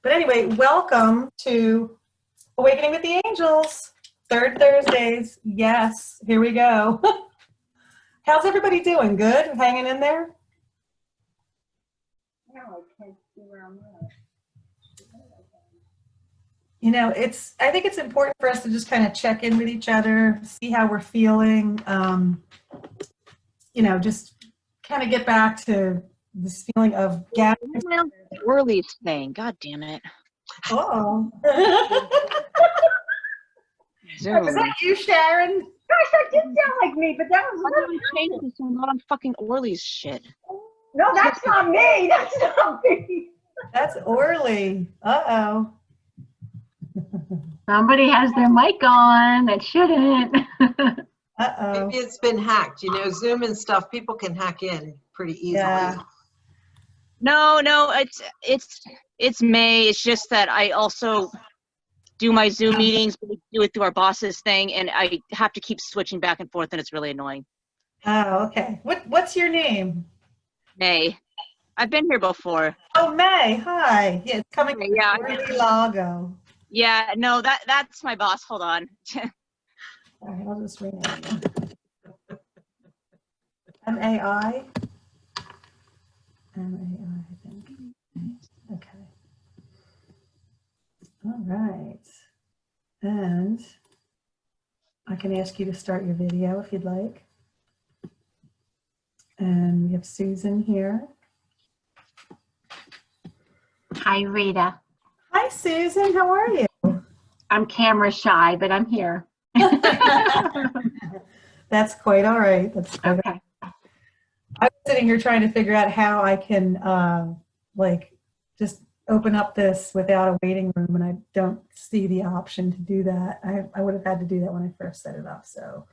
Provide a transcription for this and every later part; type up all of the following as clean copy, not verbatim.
But anyway, welcome to Awakening with the Angels, third Thursdays. Yes, here we go. How's everybody doing? Good? Hanging in there? No, I can't see where I'm at. You know, I think it's important for us to just kind of check in with each other, see how we're feeling, just kind of get back to this feeling of gathering. Orly's thing. God damn it. Oh. Zoom. Is that you, Sharon? Gosh, that did sound like me, but that was Why don't we change this? I'm not on fucking Orly's shit. no, that's not me. That's not me. That's Orly. Uh-oh. Somebody has their mic on that shouldn't. Uh-oh. Maybe it's been hacked. You know, Zoom and stuff, people can hack in pretty easily. Yeah. No, it's May. It's just that I also do my Zoom meetings, but we do it through our boss's thing, and I have to keep switching back and forth, and it's really annoying. Oh, okay. What's your name? May. I've been here before. Oh, May. Hi. Yeah, it's coming from Yeah. Lago. Yeah, no, that's my boss. Hold on. All right, I'll just rename you. M-A-I? M-A-I, I think. Okay. All right. And I can ask you to start your video if you'd like. And we have Susan here. Hi, Rita. Hi, Susan. How are you? I'm camera shy, but I'm here. That's quite all right. That's quite Okay. I'm sitting here trying to figure out how I can just open up this without a waiting room, and I don't see the option to do that. I would have had to do that when I first set it up, so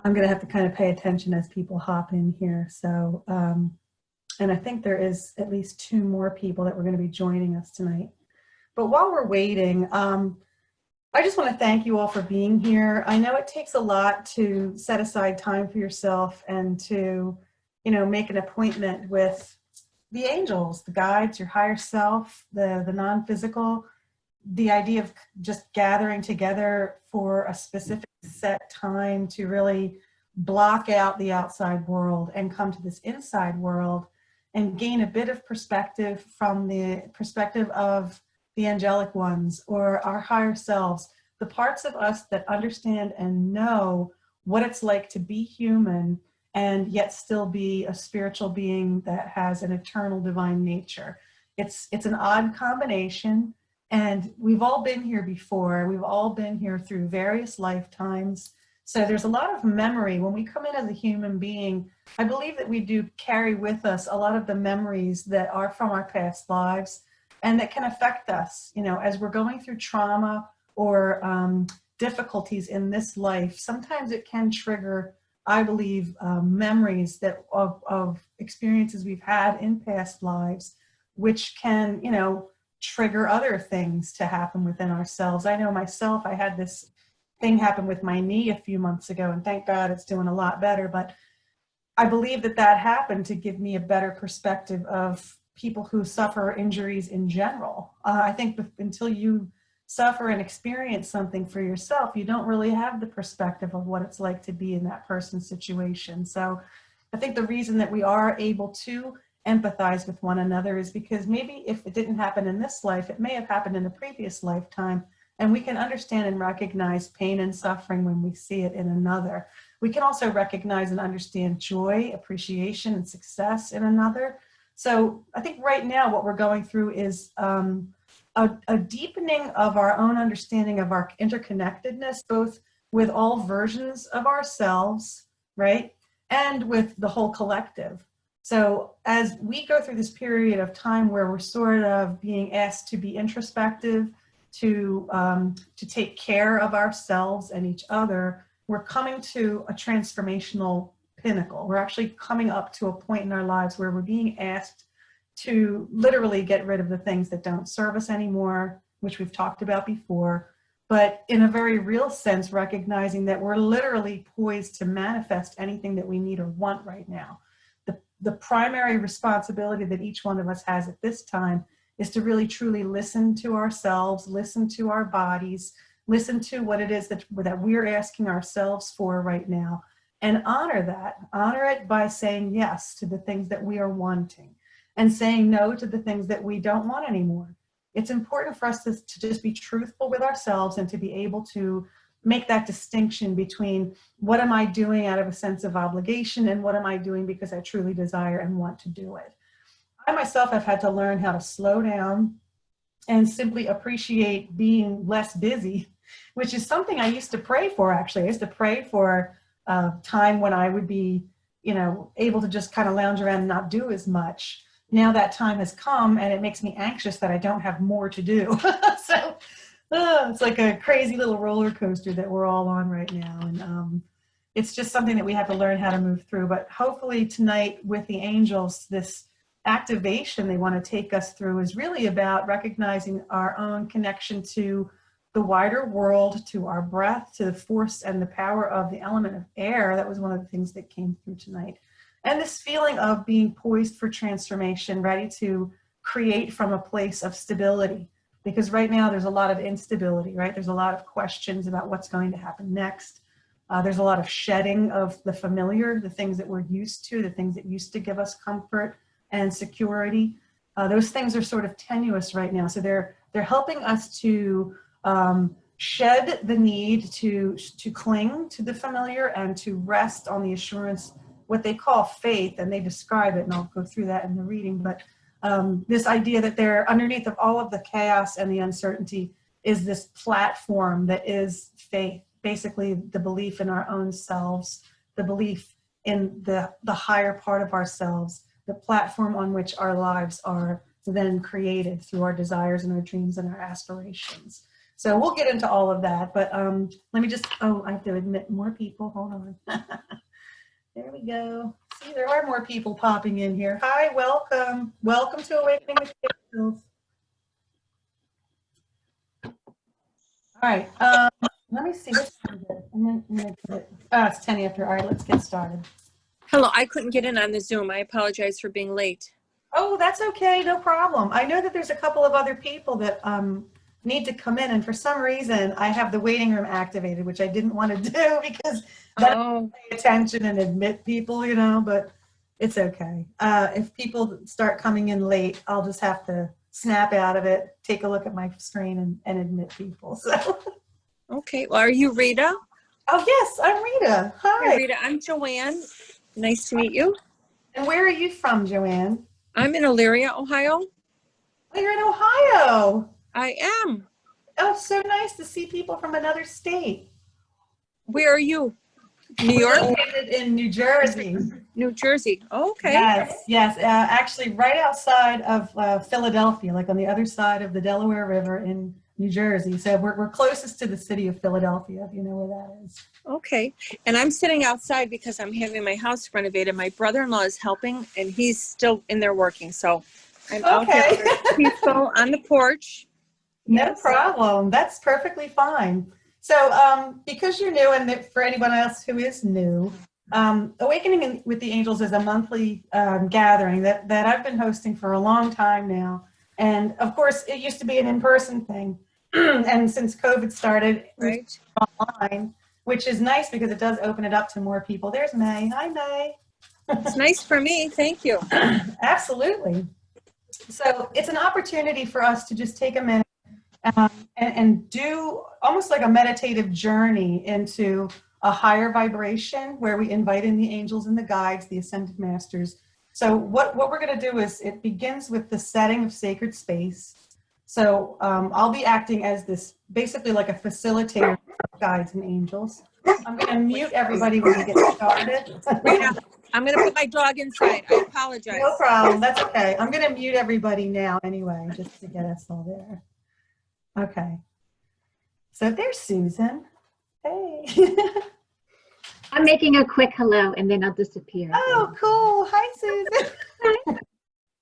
I'm going to have to kind of pay attention as people hop in here. So, and I think there is at least 2 more people that were going to be joining us tonight. But while we're waiting, I just want to thank you all for being here. I know it takes a lot to set aside time for yourself and to, make an appointment with the angels, the guides, your higher self, the non-physical, the idea of just gathering together for a specific set time to really block out the outside world and come to this inside world and gain a bit of perspective from the perspective of the angelic ones or our higher selves, the parts of us that understand and know what it's like to be human and yet still be a spiritual being that has an eternal divine nature. It's an odd combination, and we've all been here before. We've all been here through various lifetimes. So there's a lot of memory. When we come in as a human being, I believe that we do carry with us a lot of the memories that are from our past lives and that can affect us, as we're going through trauma or difficulties in this life. Sometimes it can trigger, I believe, memories that of experiences we've had in past lives, which can, trigger other things to happen within ourselves. I know myself, I had this thing happen with my knee a few months ago, and thank God it's doing a lot better. But I believe that happened to give me a better perspective of people who suffer injuries in general. I think until you suffer and experience something for yourself, you don't really have the perspective of what it's like to be in that person's situation. So I think the reason that we are able to empathize with one another is because maybe if it didn't happen in this life, it may have happened in a previous lifetime, and we can understand and recognize pain and suffering when we see it in another. We can also recognize and understand joy, appreciation, and success in another. So I think right now what we're going through is a deepening of our own understanding of our interconnectedness, both with all versions of ourselves, right, and with the whole collective. So as we go through this period of time where we're sort of being asked to be introspective, to take care of ourselves and each other, we're coming to a transformational pinnacle. We're actually coming up to a point in our lives where we're being asked to literally get rid of the things that don't serve us anymore, which we've talked about before, but in a very real sense, recognizing that we're literally poised to manifest anything that we need or want right now. The primary responsibility that each one of us has at this time is to really truly listen to ourselves, listen to our bodies, listen to what it is that we're asking ourselves for right now, and honor that. Honor it by saying yes to the things that we are wanting and saying no to the things that we don't want anymore. It's important for us to just be truthful with ourselves and to be able to make that distinction between what am I doing out of a sense of obligation and what am I doing because I truly desire and want to do it. I myself have had to learn how to slow down and simply appreciate being less busy, which is something I used to pray for, actually. I used to pray for a time when I would be, able to just kind of lounge around and not do as much. Now that time has come and it makes me anxious that I don't have more to do. So it's like a crazy little roller coaster that we're all on right now. And it's just something that we have to learn how to move through. But hopefully tonight with the angels, this activation they want to take us through is really about recognizing our own connection to the wider world, to our breath, to the force and the power of the element of air. That was one of the things that came through tonight. And this feeling of being poised for transformation, ready to create from a place of stability. Because right now there's a lot of instability, right? There's a lot of questions about what's going to happen next. There's a lot of shedding of the familiar, the things that we're used to, the things that used to give us comfort and security. Those things are sort of tenuous right now. So they're helping us to shed the need to cling to the familiar and to rest on the assurance, what they call faith, and they describe it, and I'll go through that in the reading, but this idea that they're underneath of all of the chaos and the uncertainty is this platform that is faith, basically the belief in our own selves, the belief in the higher part of ourselves, the platform on which our lives are then created through our desires and our dreams and our aspirations. So we'll get into all of that, but let me just, I have to admit more people, hold on. There we go. See, there are more people popping in here. Hi, welcome. Welcome to Awakening with the Angels. All right, let me see. It's 10 after. All right, let's get started. Hello, I couldn't get in on the Zoom. I apologize for being late. Oh, that's okay, no problem. I know that there's a couple of other people that need to come in, and for some reason I have the waiting room activated, which I didn't want to do because then pay attention and admit people, but it's okay. If people start coming in late, I'll just have to snap out of it, take a look at my screen and admit people. So. Okay, well, are you Rita? Oh, yes, I'm Rita. Hi. Hi, Rita, I'm Joanne. Nice to meet you. And where are you from, Joanne? I'm in Elyria, Ohio. Oh, you're in Ohio. I am. Oh, it's so nice to see people from another state. Where are you? New York? We're located in New Jersey. New Jersey. Okay. Yes. Actually, right outside of Philadelphia, like on the other side of the Delaware River in New Jersey. So we're closest to the city of Philadelphia, if you know where that is. Okay. And I'm sitting outside because I'm having my house renovated. My brother-in-law is helping, and he's still in there working. So I'm out here peaceful on the porch. No problem. That's perfectly fine. So because you're new, and for anyone else who is new, Awakening with the Angels is a monthly gathering that I've been hosting for a long time now. And of course, it used to be an in-person thing. And since COVID started, Right. online, which is nice because it does open it up to more people. There's May. Hi, May. It's nice for me. Thank you. Absolutely. So it's an opportunity for us to just take a minute and do almost like a meditative journey into a higher vibration where we invite in the angels and the guides, the ascended masters. So what we're going to do is it begins with the setting of sacred space. So I'll be acting as this, basically like a facilitator of guides and angels. I'm going to mute everybody when we get started. Rita, I'm going to put my dog inside. I apologize. No problem. That's okay. I'm going to mute everybody now anyway, just to get us all there. Okay. So there's Susan. Hey. I'm making a quick hello and then I'll disappear. Oh, cool. Hi, Susan.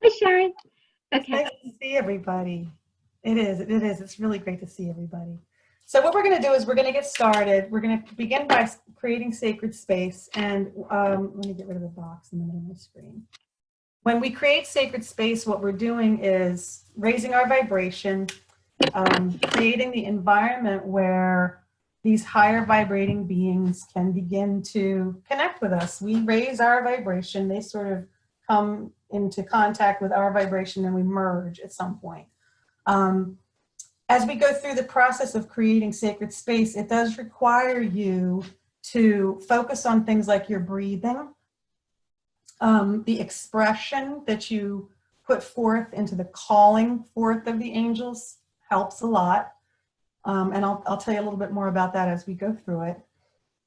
Hi, Sharon. Okay. Nice to see everybody. It is. It's really great to see everybody. So what we're going to do is we're going to get started. We're going to begin by creating sacred space. And let me get rid of the box in the middle of my screen. When we create sacred space, what we're doing is raising our vibration, creating the environment where these higher vibrating beings can begin to connect with us. We raise our vibration, they sort of come into contact with our vibration, and we merge at some point. As we go through the process of creating sacred space, it does require you to focus on things like your breathing, the expression that you put forth into the calling forth of the angels helps a lot. And I'll tell you a little bit more about that as we go through it.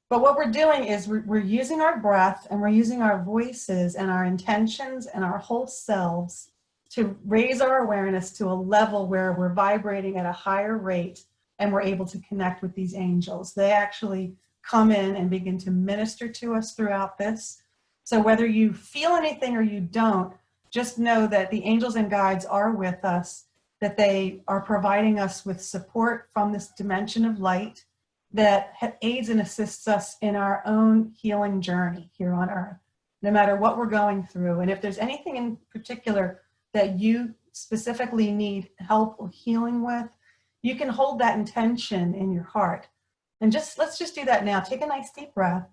But what we're doing is we're using our breath, and we're using our voices and our intentions and our whole selves to raise our awareness to a level where we're vibrating at a higher rate, and we're able to connect with these angels. They actually come in and begin to minister to us throughout this. So whether you feel anything or you don't, just know that the angels and guides are with us, that they are providing us with support from this dimension of light that aids and assists us in our own healing journey here on earth, no matter what we're going through. And if there's anything in particular that you specifically need help or healing with, you can hold that intention in your heart. And let's just do that now. Take a nice deep breath.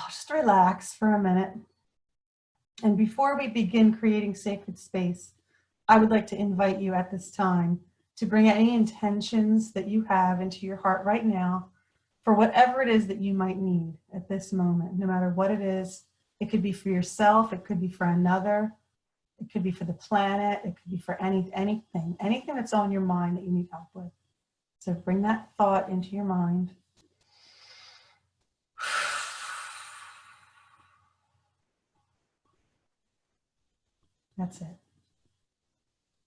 Just relax for a minute. And before we begin creating sacred space, I would like to invite you at this time to bring any intentions that you have into your heart right now for whatever it is that you might need at this moment, no matter what it is. It could be for yourself, it could be for another, it could be for the planet, it could be for anything that's on your mind that you need help with. So bring that thought into your mind. That's it.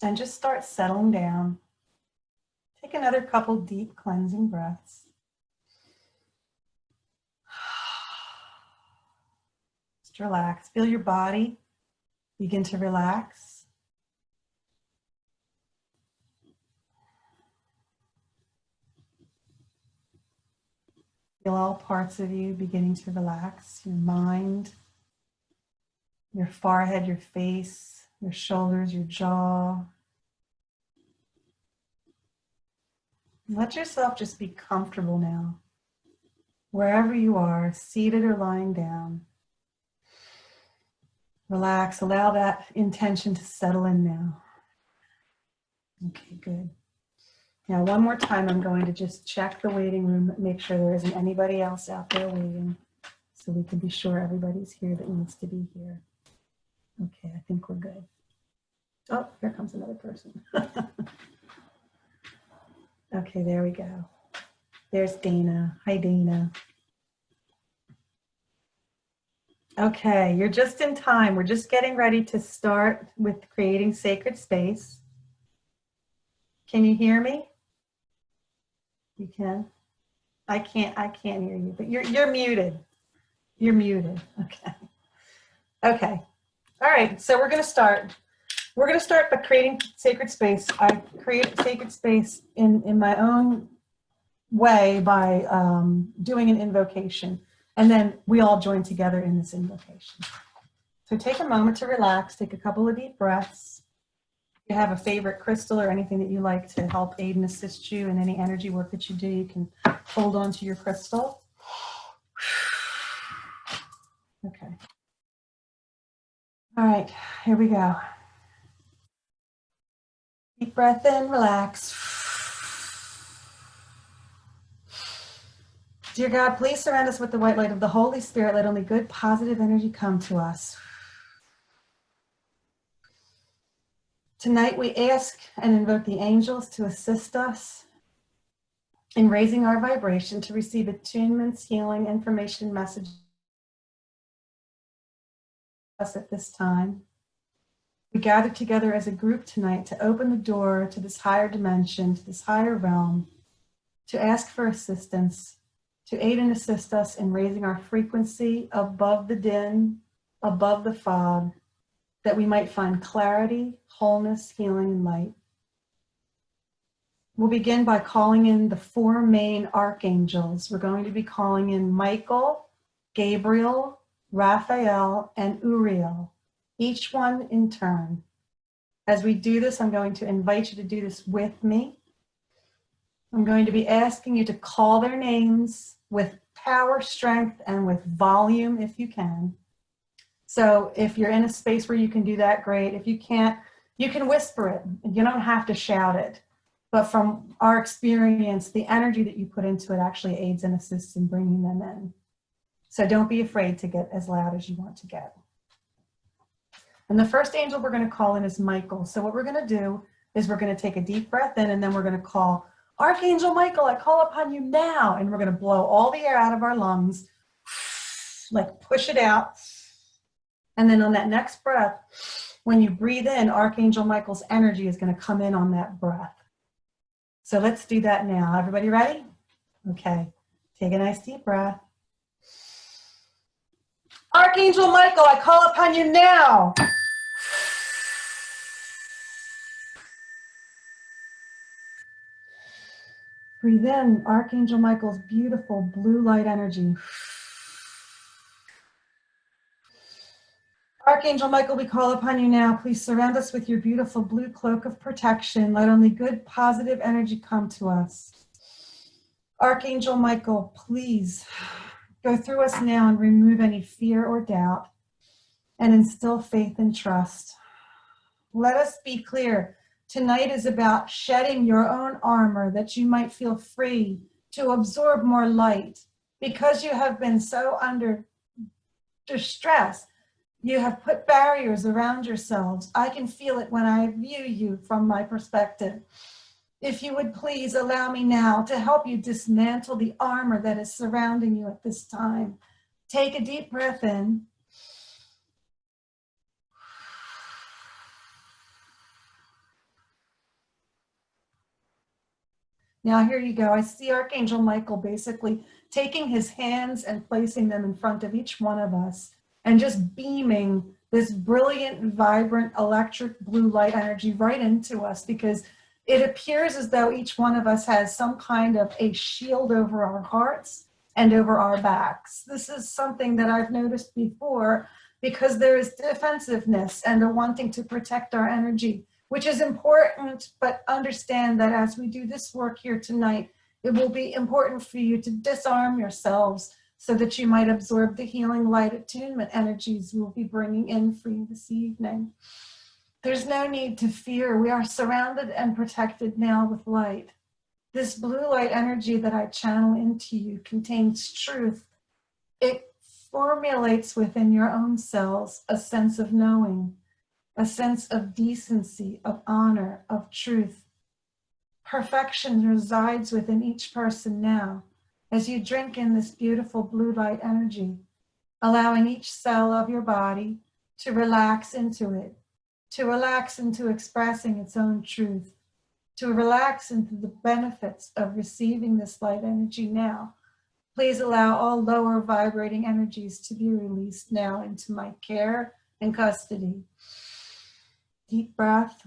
And just start settling down. Take another couple deep cleansing breaths. Just relax. Feel your body begin to relax. Feel all parts of you beginning to relax. Your mind, your forehead, your face, your shoulders, your jaw. Let yourself just be comfortable now, wherever you are, seated or lying down. Relax, allow that intention to settle in now. Okay, good. Now, one more time, I'm going to just check the waiting room, make sure there isn't anybody else out there waiting, so we can be sure everybody's here that needs to be here. Okay, I think we're good. Oh, here comes another person. Okay, there we go. There's Dana. Hi, Dana. Okay, you're just in time. We're just getting ready to start with creating sacred space. Can you hear me? You can? I can't hear you, but you're muted. You're muted. Okay. Okay. All right, so we're going to start. We're going to start by creating sacred space. I create sacred space in my own way by doing an invocation. And then we all join together in this invocation. So take a moment to relax. Take a couple of deep breaths. If you have a favorite crystal or anything that you like to help aid and assist you in any energy work that you do, you can hold on to your crystal. Okay. All right, here we go. Deep breath in, relax. Dear God, please surround us with the white light of the Holy Spirit. Let only good, positive energy come to us. Tonight we ask and invoke the angels to assist us in raising our vibration to receive attunements, healing, information, messages at this time. We gather together as a group tonight to open the door to this higher dimension, to this higher realm, to ask for assistance, to aid and assist us in raising our frequency above the din, above the fog, that we might find clarity, wholeness, healing, and light. We'll begin by calling in the four main archangels. We're going to be calling in Michael, Gabriel, Raphael, and Uriel. each one in turn. As we do this, I'm going to invite you to do this with me. I'm going to be asking you to call their names with power, strength, and with volume if you can. So if you're in a space where you can do that, great. If you can't, you can whisper it. You don't have to shout it. But from our experience, the energy that you put into it actually aids and assists in bringing them in. So don't be afraid to get as loud as you want to get. And the first angel we're going to call in is Michael. So what we're going to do is we're going to take a deep breath in, and then we're going to call, Archangel Michael, I call upon you now. And we're going to blow all the air out of our lungs, like push it out. And then on that next breath, when you breathe in, Archangel Michael's energy is going to come in on that breath. So let's do that now. Everybody ready? Okay. Take a nice deep breath. Archangel Michael, I call upon you now. Breathe in Archangel Michael's beautiful blue light energy. Archangel Michael, we call upon you now. Please surround us with your beautiful blue cloak of protection. Let only good, positive energy come to us. Archangel Michael, please go through us now and remove any fear or doubt and instill faith and trust. Let us be clear. Tonight is about shedding your own armor that you might feel free to absorb more light. Because you have been so under distress, you have put barriers around yourselves. I can feel it when I view you from my perspective. If you would please allow me now to help you dismantle the armor that is surrounding you at this time. Take a deep breath in. Now here you go. I see Archangel Michael basically taking his hands and placing them in front of each one of us and just beaming this brilliant, vibrant, electric blue light energy right into us, because it appears as though each one of us has some kind of a shield over our hearts and over our backs. This is something that I've noticed before, because there is defensiveness and a wanting to protect our energy, which is important, but understand that as we do this work here tonight, it will be important for you to disarm yourselves so that you might absorb the healing light attunement energies we'll be bringing in for you this evening. There's no need to fear. We are surrounded and protected now with light. This blue light energy that I channel into you contains truth. It formulates within your own cells a sense of knowing, a sense of decency, of honor, of truth. Perfection resides within each person now as you drink in this beautiful blue light energy, allowing each cell of your body to relax into it, to relax into expressing its own truth, to relax into the benefits of receiving this light energy now. Please allow all lower vibrating energies to be released now into my care and custody. Deep breath.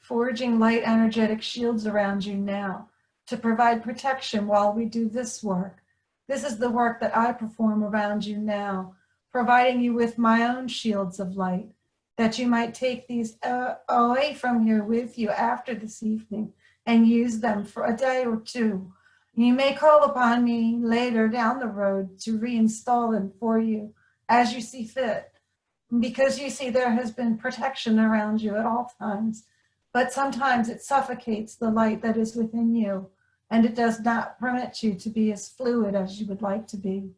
Forging light energetic shields around you now to provide protection while we do this work. This is the work that I perform around you now, providing you with my own shields of light, that you might take these away from here with you after this evening and use them for a day or two. You may call upon me later down the road to reinstall them for you as you see fit, because you see there has been protection around you at all times, but sometimes it suffocates the light that is within you, and it does not permit you to be as fluid as you would like to be.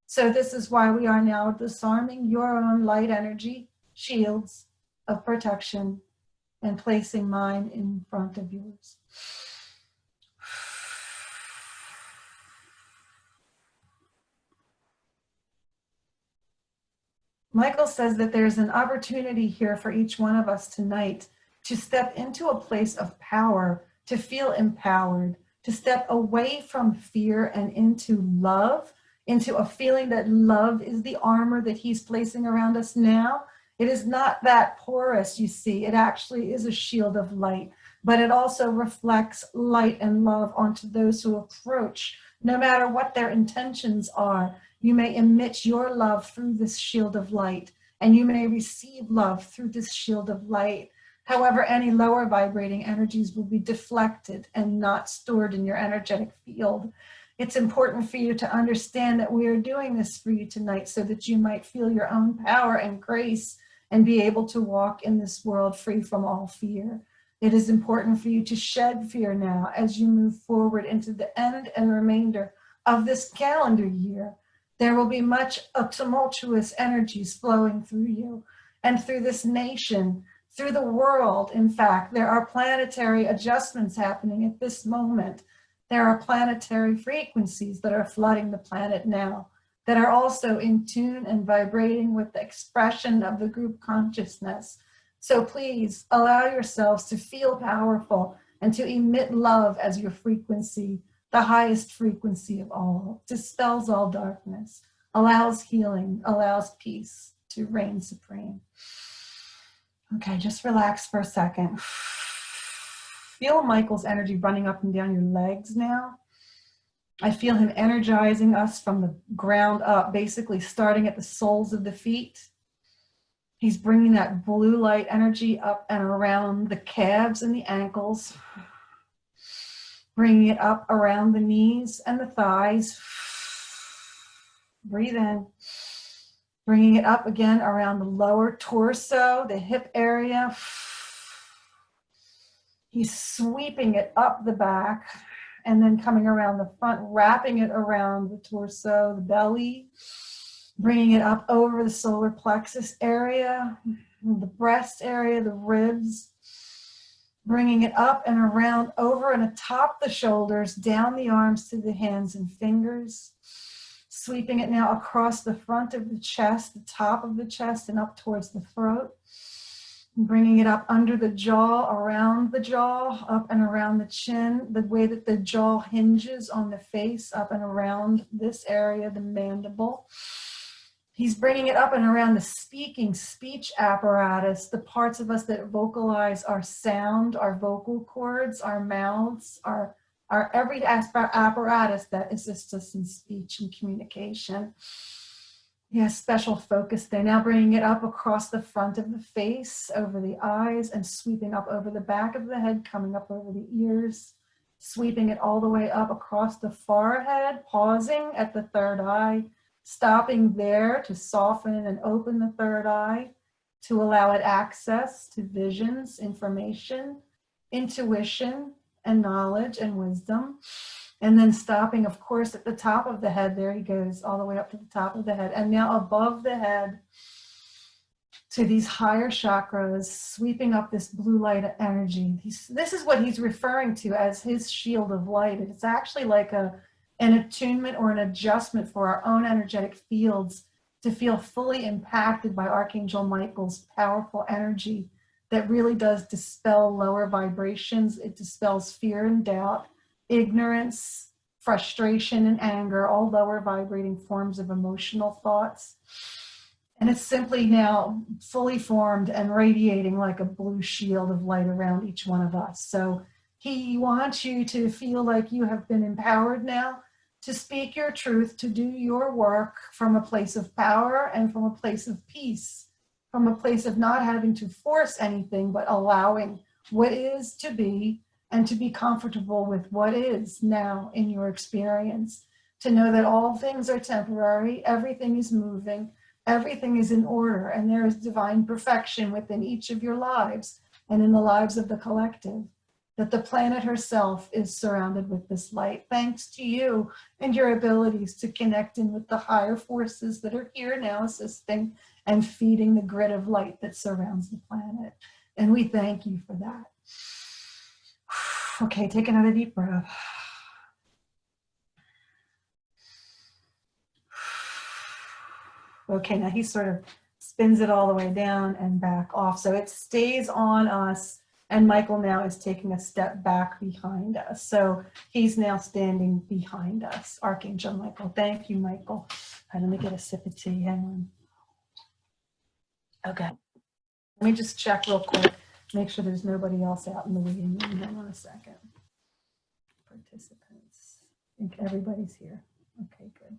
So this is why we are now disarming your own light energy shields of protection and placing mine in front of yours. Michael says that there's an opportunity here for each one of us tonight to step into a place of power, to feel empowered, to step away from fear and into love, into a feeling that love is the armor that he's placing around us now. It is not that porous, you see. It actually is a shield of light, but it also reflects light and love onto those who approach, No matter what their intentions are, you may emit your love through this shield of light, and you may receive love through this shield of light. However, any lower vibrating energies will be deflected and not stored in your energetic field. It's important for you to understand that we are doing this for you tonight so that you might feel your own power and grace and be able to walk in this world free from all fear. It is important for you to shed fear now as you move forward into the end and remainder of this calendar year. There will be much tumultuous energies flowing through you and through this nation, through the world. In fact, there are planetary adjustments happening at this moment. There are planetary frequencies that are flooding the planet now that are also in tune and vibrating with the expression of the group consciousness. So please allow yourselves to feel powerful and to emit love as your frequency, the highest frequency of all, dispels all darkness, allows healing, allows peace to reign supreme. Okay, just relax for a second. Feel Michael's energy running up and down your legs now. I feel him energizing us from the ground up, basically starting at the soles of the feet. He's bringing that blue light energy up and around the calves and the ankles, bringing it up around the knees and the thighs. Breathe in. Bringing it up again around the lower torso, the hip area. He's sweeping it up the back and then coming around the front, wrapping it around the torso, the belly, bringing it up over the solar plexus area, the breast area, the ribs, bringing it up and around, over and atop the shoulders, down the arms to the hands and fingers, sweeping it now across the front of the chest, the top of the chest, and up towards the throat. Bringing it up under the jaw, around the jaw, up and around the chin, the way that the jaw hinges on the face, up and around this area, the mandible. He's bringing it up and around the speech apparatus, the parts of us that vocalize our sound, our vocal cords, our mouths, our every apparatus that assists us in speech and communication. Yes, special focus there. Now bringing it up across the front of the face, over the eyes, and sweeping up over the back of the head, coming up over the ears, sweeping it all the way up across the forehead, pausing at the third eye, stopping there to soften and open the third eye, to allow it access to visions, information, intuition, and knowledge and wisdom. And then stopping, of course, at the top of the head. There he goes, all the way up to the top of the head. And now above the head to these higher chakras, sweeping up this blue light energy. This is what he's referring to as his shield of light. It's actually like an attunement or an adjustment for our own energetic fields to feel fully impacted by Archangel Michael's powerful energy that really does dispel lower vibrations. It dispels fear and doubt, ignorance, frustration, and anger, all lower vibrating forms of emotional thoughts. And it's simply now fully formed and radiating like a blue shield of light around each one of us. So he wants you to feel like you have been empowered now to speak your truth, to do your work from a place of power and from a place of peace, from a place of not having to force anything, but allowing what is to be, and to be comfortable with what is now in your experience, to know that all things are temporary, everything is moving, everything is in order, and there is divine perfection within each of your lives and in the lives of the collective, that the planet herself is surrounded with this light, thanks to you and your abilities to connect in with the higher forces that are here now assisting and feeding the grid of light that surrounds the planet. And we thank you for that. Okay, take another deep breath. Okay, now he sort of spins it all the way down and back off. So it stays on us, and Michael now is taking a step back behind us. So he's now standing behind us, Archangel Michael. Thank you, Michael. Let me get a sip of tea, hang on. Okay, let me just check real quick. Make sure there's nobody else out in the waiting room. Hang on a second. Participants. think everybody's here. Okay, good.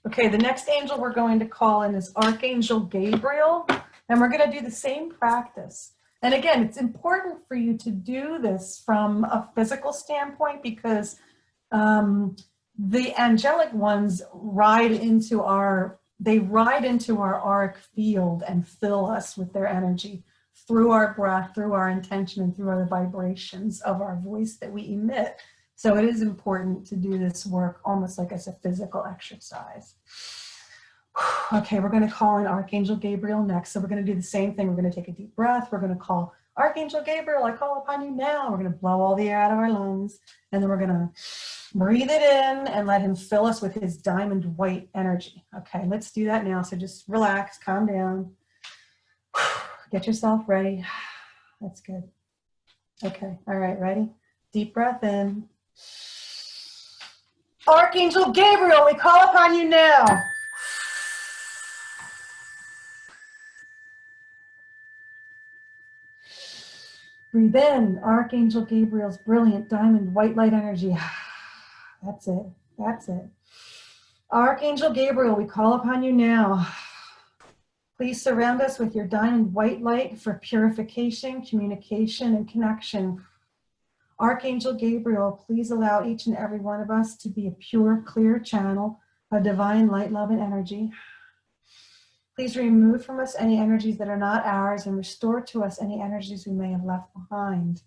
Okay, the next angel we're going to call in is Archangel Gabriel, and we're going to do the same practice. And again, it's important for you to do this from a physical standpoint because the angelic ones ride into our auric field and fill us with their energy through our breath, through our intention, and through other vibrations of our voice that we emit. So it is important to do this work almost like as a physical exercise. Okay, we're going to call in Archangel Gabriel next. So we're going to do the same thing. We're going to take a deep breath. We're going to call Archangel Gabriel, I call upon you now. We're going to blow all the air out of our lungs. And then we're going to breathe it in and let him fill us with his diamond white energy. Okay, let's do that now. So just relax, calm down. Get yourself ready. That's good. Okay, all right, ready? Deep breath in. Archangel Gabriel, we call upon you now. Breathe in, Archangel Gabriel's brilliant diamond white light energy. That's it, that's it. Archangel Gabriel, we call upon you now. Please surround us with your diamond white light for purification, communication, and connection. Archangel Gabriel, please allow each and every one of us to be a pure, clear channel of divine light, love, and energy. Please remove from us any energies that are not ours and restore to us any energies we may have left behind.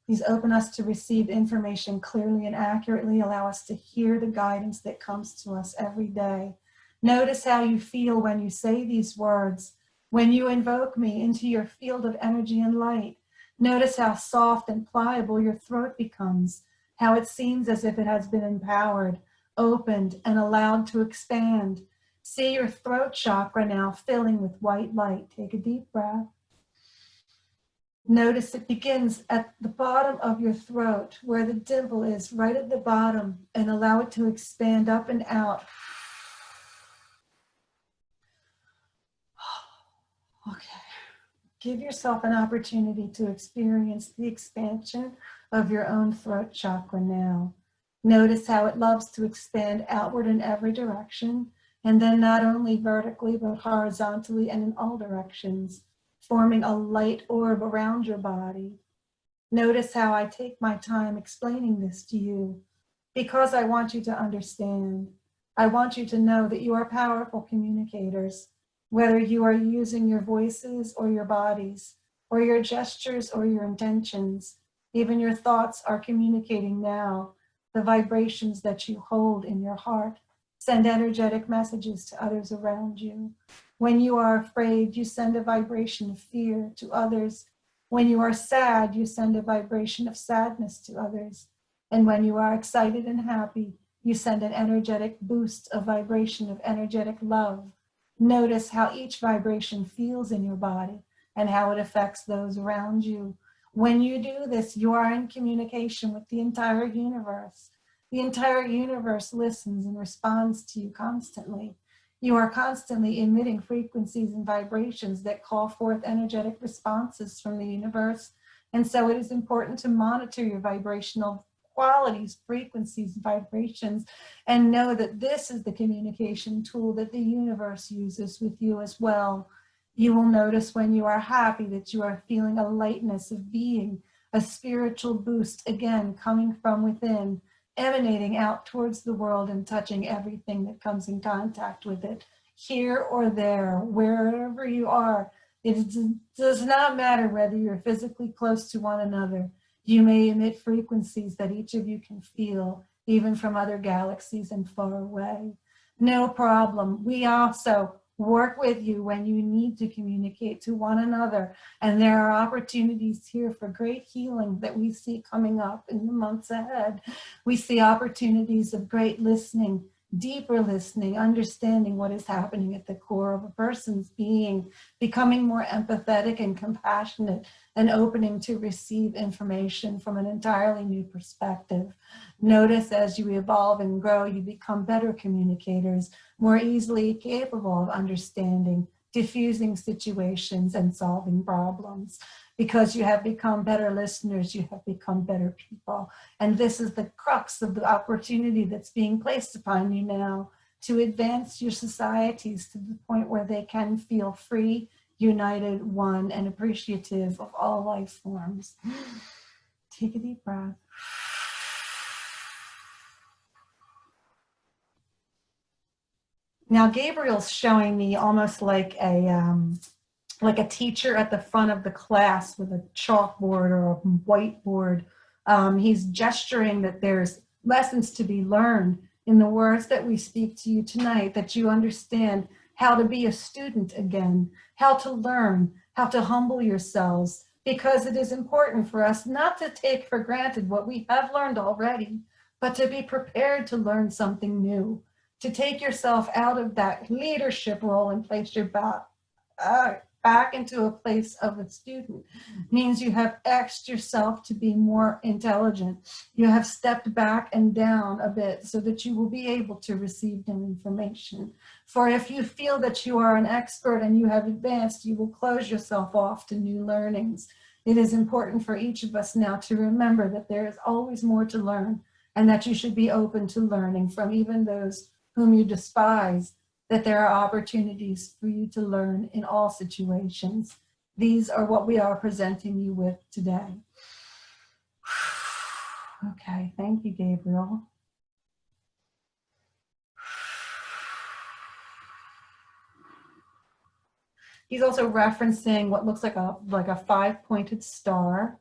Please open us to receive information clearly and accurately. Allow us to hear the guidance that comes to us every day. Notice how you feel when you say these words, when you invoke me into your field of energy and light. Notice how soft and pliable your throat becomes, how it seems as if it has been empowered, opened, and allowed to expand. See your throat chakra now filling with white light. Take a deep breath. Notice it begins at the bottom of your throat, where the dimple is, right at the bottom, and allow it to expand up and out. Okay. Give yourself an opportunity to experience the expansion of your own throat chakra now. Notice how it loves to expand outward in every direction, and then not only vertically, but horizontally and in all directions, forming a light orb around your body. Notice how I take my time explaining this to you, because I want you to understand. I want you to know that you are powerful communicators, whether you are using your voices or your bodies, or your gestures or your intentions. Even your thoughts are communicating now. The vibrations that you hold in your heart send energetic messages to others around you. When you are afraid, you send a vibration of fear to others. When you are sad, you send a vibration of sadness to others. And when you are excited and happy, you send an energetic boost, a vibration of energetic love. Notice how each vibration feels in your body and how it affects those around you. When you do this, you are in communication with the entire universe. The entire universe listens and responds to you constantly. You are constantly emitting frequencies and vibrations that call forth energetic responses from the universe. And so it is important to monitor your vibrational qualities, frequencies, vibrations, and know that this is the communication tool that the universe uses with you as well. You will notice when you are happy that you are feeling a lightness of being, a spiritual boost, again, coming from within, emanating out towards the world and touching everything that comes in contact with it, here or there, wherever you are. It does not matter whether you're physically close to one another. You may emit frequencies that each of you can feel, even from other galaxies and far away. No problem. We also work with you when you need to communicate to one another. And there are opportunities here for great healing that we see coming up in the months ahead. We see opportunities of great listening, deeper listening, understanding what is happening at the core of a person's being, becoming more empathetic and compassionate, and opening to receive information from an entirely new perspective. Notice as you evolve and grow, you become better communicators, more easily capable of understanding, diffusing situations, and solving problems. because you have become better listeners, you have become better people. And this is the crux of the opportunity that's being placed upon you now to advance your societies to the point where they can feel free, united, one, and appreciative of all life forms. Take a deep breath. Now, Gabriel's showing me almost like a teacher at the front of the class with a chalkboard or a whiteboard. He's gesturing that there's lessons to be learned in the words that we speak to you tonight, that you understand how to be a student again, how to learn, how to humble yourselves, because it is important for us not to take for granted what we have learned already, but to be prepared to learn something new, to take yourself out of that leadership role and place your back into a place of a student. Means you have asked yourself to be more intelligent. You have stepped back and down a bit so that you will be able to receive new information. For if you feel that you are an expert and you have advanced, you will close yourself off to new learnings. It is important for each of us now to remember that there is always more to learn, and that you should be open to learning from even those whom you despise, that there are opportunities for you to learn in all situations. These are what we are presenting you with today. Okay, thank you, Gabriel. He's also referencing what looks like a five-pointed star.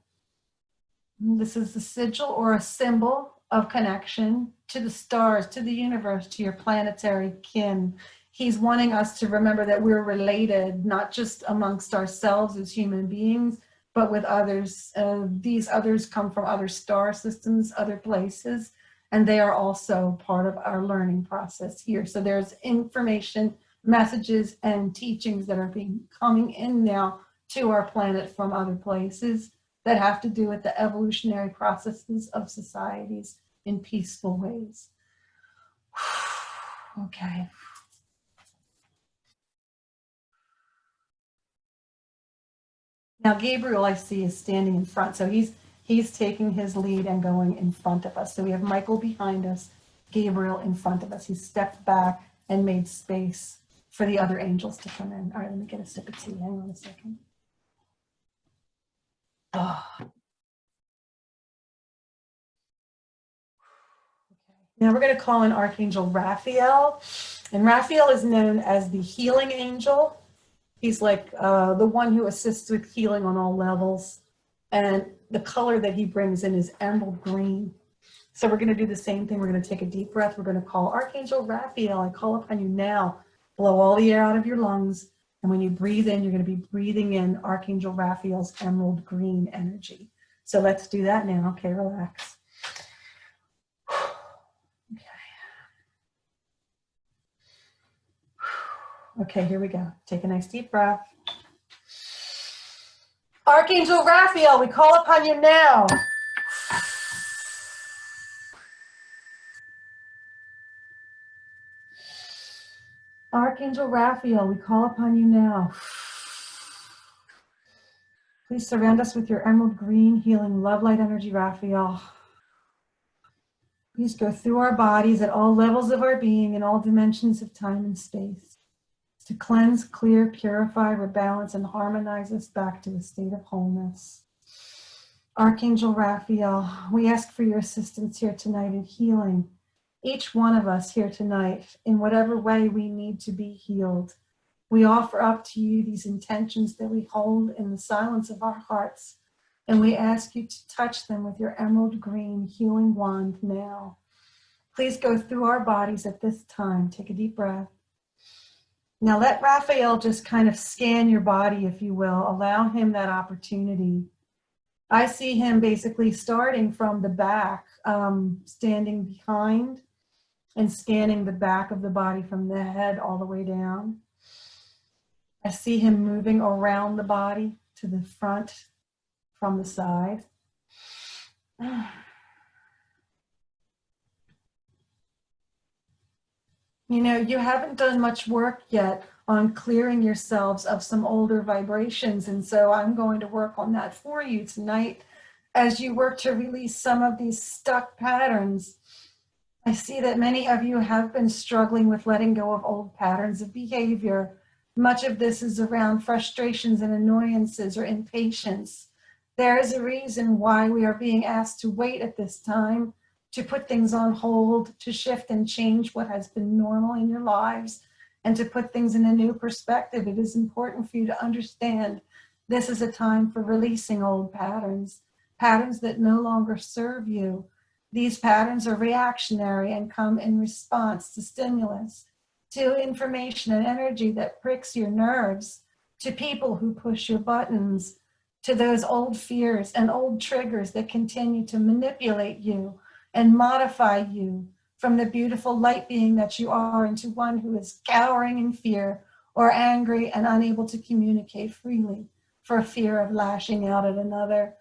This is the sigil or a symbol of connection to the stars, to the universe, to your planetary kin. He's wanting us to remember that we're related, not just amongst ourselves as human beings, but with others. These others come from other star systems, other places, and they are also part of our learning process here. So there's information, messages, and teachings that are coming in now to our planet from other places that have to do with the evolutionary processes of societies in peaceful ways. Okay. Now Gabriel, I see, is standing in front. So he's taking his lead and going in front of us. So we have Michael behind us, Gabriel in front of us. He stepped back and made space for the other angels to come in. All right, let me get a sip of tea. Hang on a second. Oh. Now we're going to call in Archangel Raphael. And Raphael is known as the healing angel. He's like the one who assists with healing on all levels. And the color that he brings in is emerald green. So we're going to do the same thing. We're going to take a deep breath. We're going to call Archangel Raphael. I call upon you now. Blow all the air out of your lungs. And when you breathe in, you're going to be breathing in Archangel Raphael's emerald green energy. So let's do that now. Okay, relax. Okay, here we go. Take a nice deep breath. Archangel Raphael, we call upon you now. Archangel Raphael, we call upon you now. Please surround us with your emerald green healing love light energy, Raphael. Please go through our bodies at all levels of our being in all dimensions of time and space, to cleanse, clear, purify, rebalance, and harmonize us back to a state of wholeness. Archangel Raphael, we ask for your assistance here tonight in healing each one of us here tonight in whatever way we need to be healed. We offer up to you these intentions that we hold in the silence of our hearts, and we ask you to touch them with your emerald green healing wand now. Please go through our bodies at this time. Take a deep breath. Now let Raphael just kind of scan your body, if you will. Allow him that opportunity. I see him basically starting from the back, standing behind and scanning the back of the body from the head all the way down. I see him moving around the body to the front from the side. You know, you haven't done much work yet on clearing yourselves of some older vibrations. And so I'm going to work on that for you tonight as you work to release some of these stuck patterns. I see that many of you have been struggling with letting go of old patterns of behavior. Much of this is around frustrations and annoyances or impatience. There is a reason why we are being asked to wait at this time, to put things on hold, to shift and change what has been normal in your lives, and to put things in a new perspective. It is important for you to understand this is a time for releasing old patterns, patterns that no longer serve you. These patterns are reactionary and come in response to stimulus, to information and energy that pricks your nerves, to people who push your buttons, to those old fears and old triggers that continue to manipulate you and modify you from the beautiful light being that you are into one who is cowering in fear or angry and unable to communicate freely for fear of lashing out at another.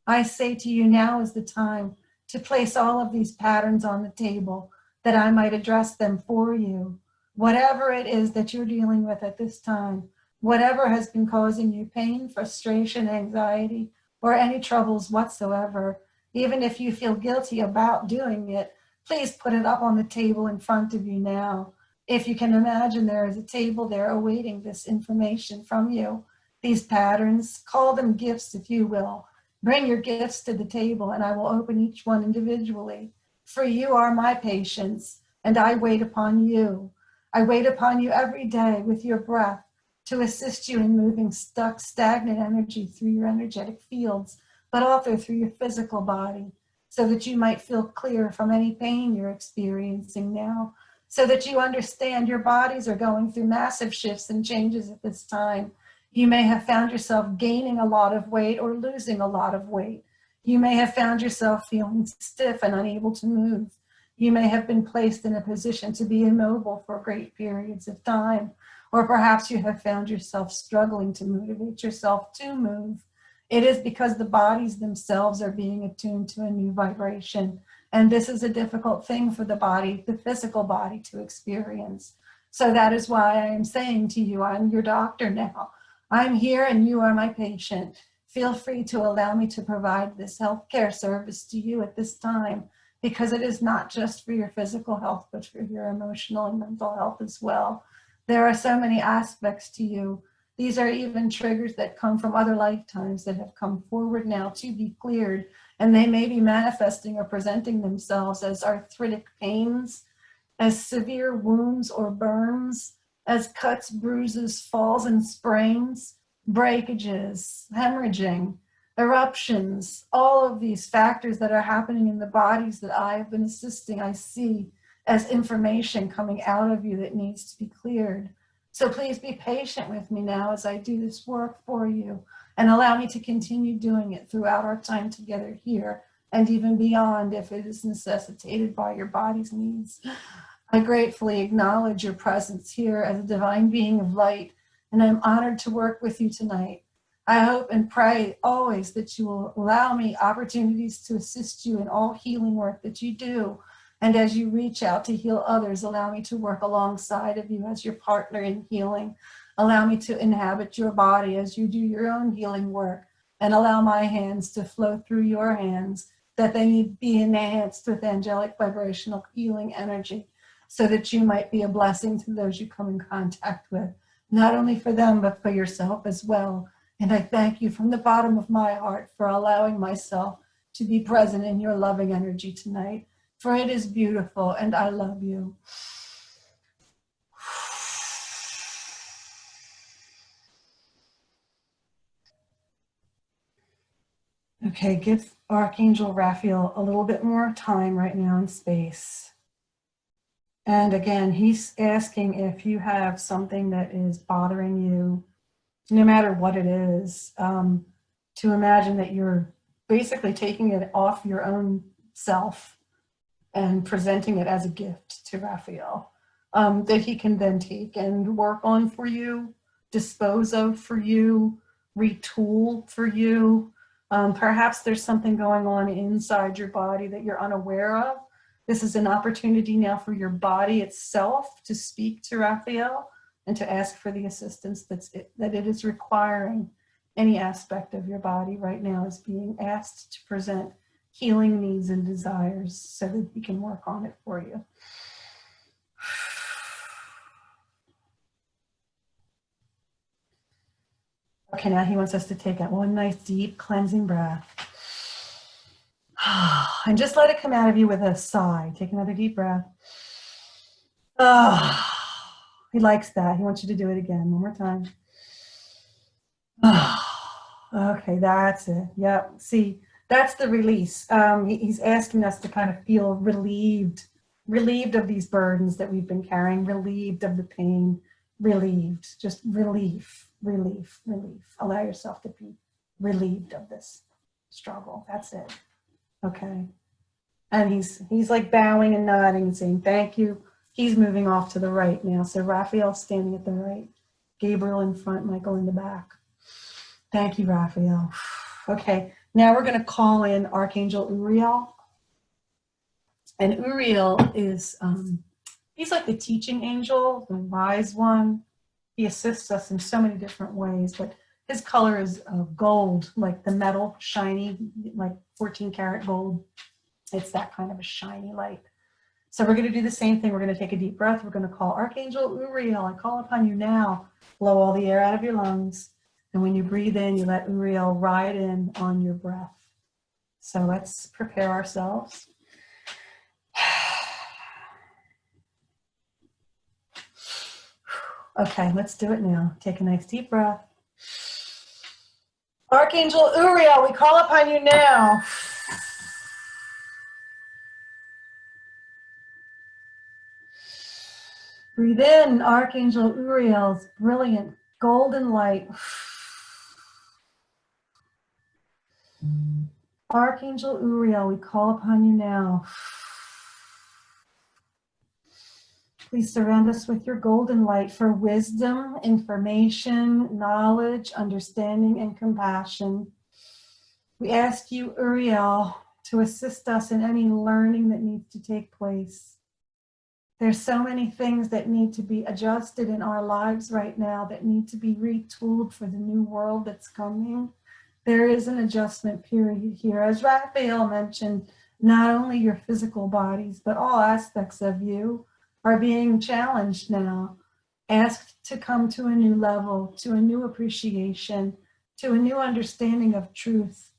I say to you, now is the time to place all of these patterns on the table that I might address them for you. Whatever it is that you're dealing with at this time, whatever has been causing you pain, frustration, anxiety, or any troubles whatsoever, even if you feel guilty about doing it, please put it up on the table in front of you now. If you can imagine, there is a table there awaiting this information from you. These patterns, call them gifts if you will. Bring your gifts to the table and I will open each one individually. For you are my patients and I wait upon you. I wait upon you every day with your breath to assist you in moving stuck, stagnant energy through your energetic fields, but also through your physical body, so that you might feel clear from any pain you're experiencing now, so that you understand your bodies are going through massive shifts and changes at this time. You may have found yourself gaining a lot of weight or losing a lot of weight. You may have found yourself feeling stiff and unable to move. You may have been placed in a position to be immobile for great periods of time, or perhaps you have found yourself struggling to motivate yourself to move. It is because the bodies themselves are being attuned to a new vibration. And this is a difficult thing for the body, the physical body, to experience. So that is why I am saying to you, I'm your doctor now. I'm here and you are my patient. Feel free to allow me to provide this healthcare service to you at this time, because it is not just for your physical health, but for your emotional and mental health as well. There are so many aspects to you. These are even triggers that come from other lifetimes that have come forward now to be cleared, and they may be manifesting or presenting themselves as arthritic pains, as severe wounds or burns, as cuts, bruises, falls and sprains, breakages, hemorrhaging, eruptions, all of these factors that are happening in the bodies that I have been assisting, I see as information coming out of you that needs to be cleared. So please be patient with me now as I do this work for you, and allow me to continue doing it throughout our time together here and even beyond if it is necessitated by your body's needs. I gratefully acknowledge your presence here as a divine being of light, and I'm honored to work with you tonight. I hope and pray always that you will allow me opportunities to assist you in all healing work that you do. And as you reach out to heal others, allow me to work alongside of you as your partner in healing. Allow me to inhabit your body as you do your own healing work, and allow my hands to flow through your hands, that they may be enhanced with angelic vibrational healing energy, so that you might be a blessing to those you come in contact with, not only for them, but for yourself as well. And I thank you from the bottom of my heart for allowing myself to be present in your loving energy tonight, for it is beautiful and I love you. Okay, give Archangel Raphael a little bit more time right now in space. And again, he's asking if you have something that is bothering you, no matter what it is, to imagine that you're basically taking it off your own self and presenting it as a gift to Raphael, that he can then take and work on for you, dispose of for you, retool for you. Perhaps there's something going on inside your body that you're unaware of. This is an opportunity now for your body itself to speak to Raphael, and to ask for the assistance that it is requiring. Any aspect of your body right now is being asked to present healing needs and desires so that we can work on it for you. Okay, now he wants us to take one nice deep cleansing breath. And just let it come out of you with a sigh. Take another deep breath. He likes that. He wants you to do it again. One more time. Okay, that's it. Yep. See, that's the release. He's asking us to kind of feel relieved of these burdens that we've been carrying, relieved of the pain, relieved, just relief. Allow yourself to be relieved of this struggle. That's it. Okay. And he's like bowing and nodding and saying, thank you. He's moving off to the right now. So Raphael's standing at the right, Gabriel in front, Michael in the back. Thank you, Raphael. Okay, now we're going to call in Archangel Uriel. And Uriel is, he's like the teaching angel, the wise one. He assists us in so many different ways, but his color is gold, like the metal, shiny, like 14 karat gold. It's that kind of a shiny light. So we're going to do the same thing. We're going to take a deep breath. We're going to call Archangel Uriel. I call upon you now. Blow all the air out of your lungs. And when you breathe in, you let Uriel ride in on your breath. So let's prepare ourselves. Okay, let's do it now. Take a nice deep breath. Archangel Uriel, we call upon you now. Breathe in Archangel Uriel's brilliant golden light. Archangel Uriel, we call upon you now. Please surround us with your golden light for wisdom, information, knowledge, understanding, and compassion. We ask you, Uriel, to assist us in any learning that needs to take place. There's so many things that need to be adjusted in our lives right now that need to be retooled for the new world that's coming. There is an adjustment period here. As Raphael mentioned, not only your physical bodies, but all aspects of you are being challenged now, asked to come to a new level, to a new appreciation, to a new understanding of truth,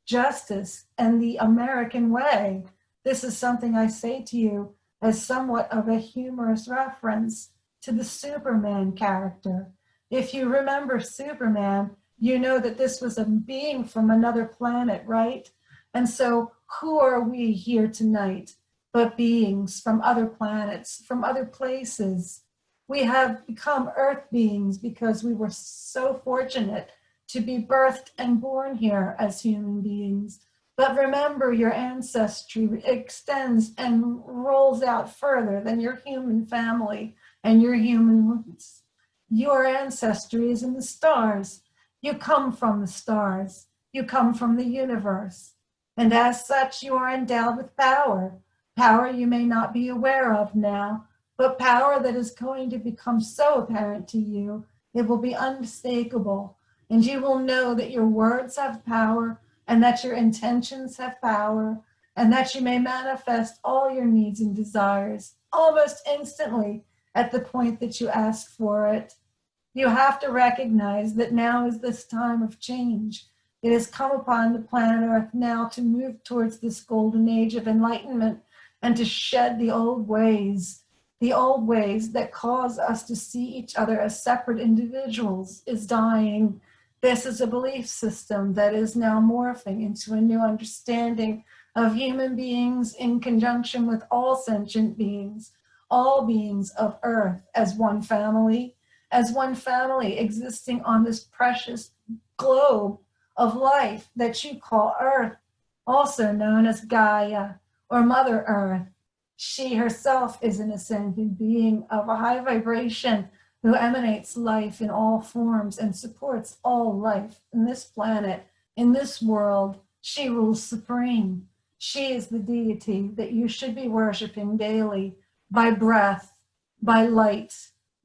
justice, and the American way. This is something I say to you as somewhat of a humorous reference to the Superman character. If you remember Superman, you know that this was a being from another planet, right? And so who are we here tonight but beings from other planets, from other places? We have become earth beings because we were so fortunate to be birthed and born here as human beings. But remember, your ancestry extends and rolls out further than your human family and your human roots. Your ancestry is in the stars. You come from the stars. You come from the universe. And as such, you are endowed with power. Power you may not be aware of now, but power that is going to become so apparent to you, it will be unmistakable. And you will know that your words have power, and that your intentions have power, and that you may manifest all your needs and desires almost instantly at the point that you ask for it. You have to recognize that now is this time of change. It has come upon the planet Earth now to move towards this golden age of enlightenment and to shed the old ways that cause us to see each other as separate individuals is dying. This is a belief system that is now morphing into a new understanding of human beings in conjunction with all sentient beings, all beings of Earth as one family existing on this precious globe of life that you call Earth, also known as Gaia or Mother Earth. She herself is an ascended being of a high vibration who emanates life in all forms and supports all life in this planet, in this world. She rules supreme. She is the deity that you should be worshiping daily by breath, by light,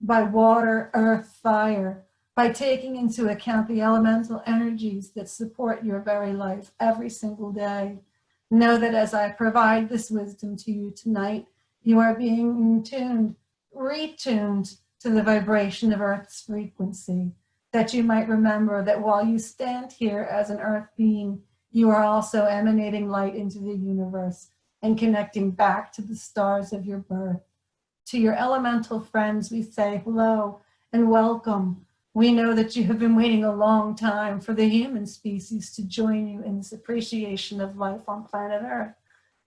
by water, earth, fire, by taking into account the elemental energies that support your very life every single day. Know that as I provide this wisdom to you tonight, you are being tuned, retuned to the vibration of Earth's frequency, that you might remember that while you stand here as an Earth being, you are also emanating light into the universe and connecting back to the stars of your birth. To your elemental friends, we say hello and welcome. We know that you have been waiting a long time for the human species to join you in this appreciation of life on planet Earth,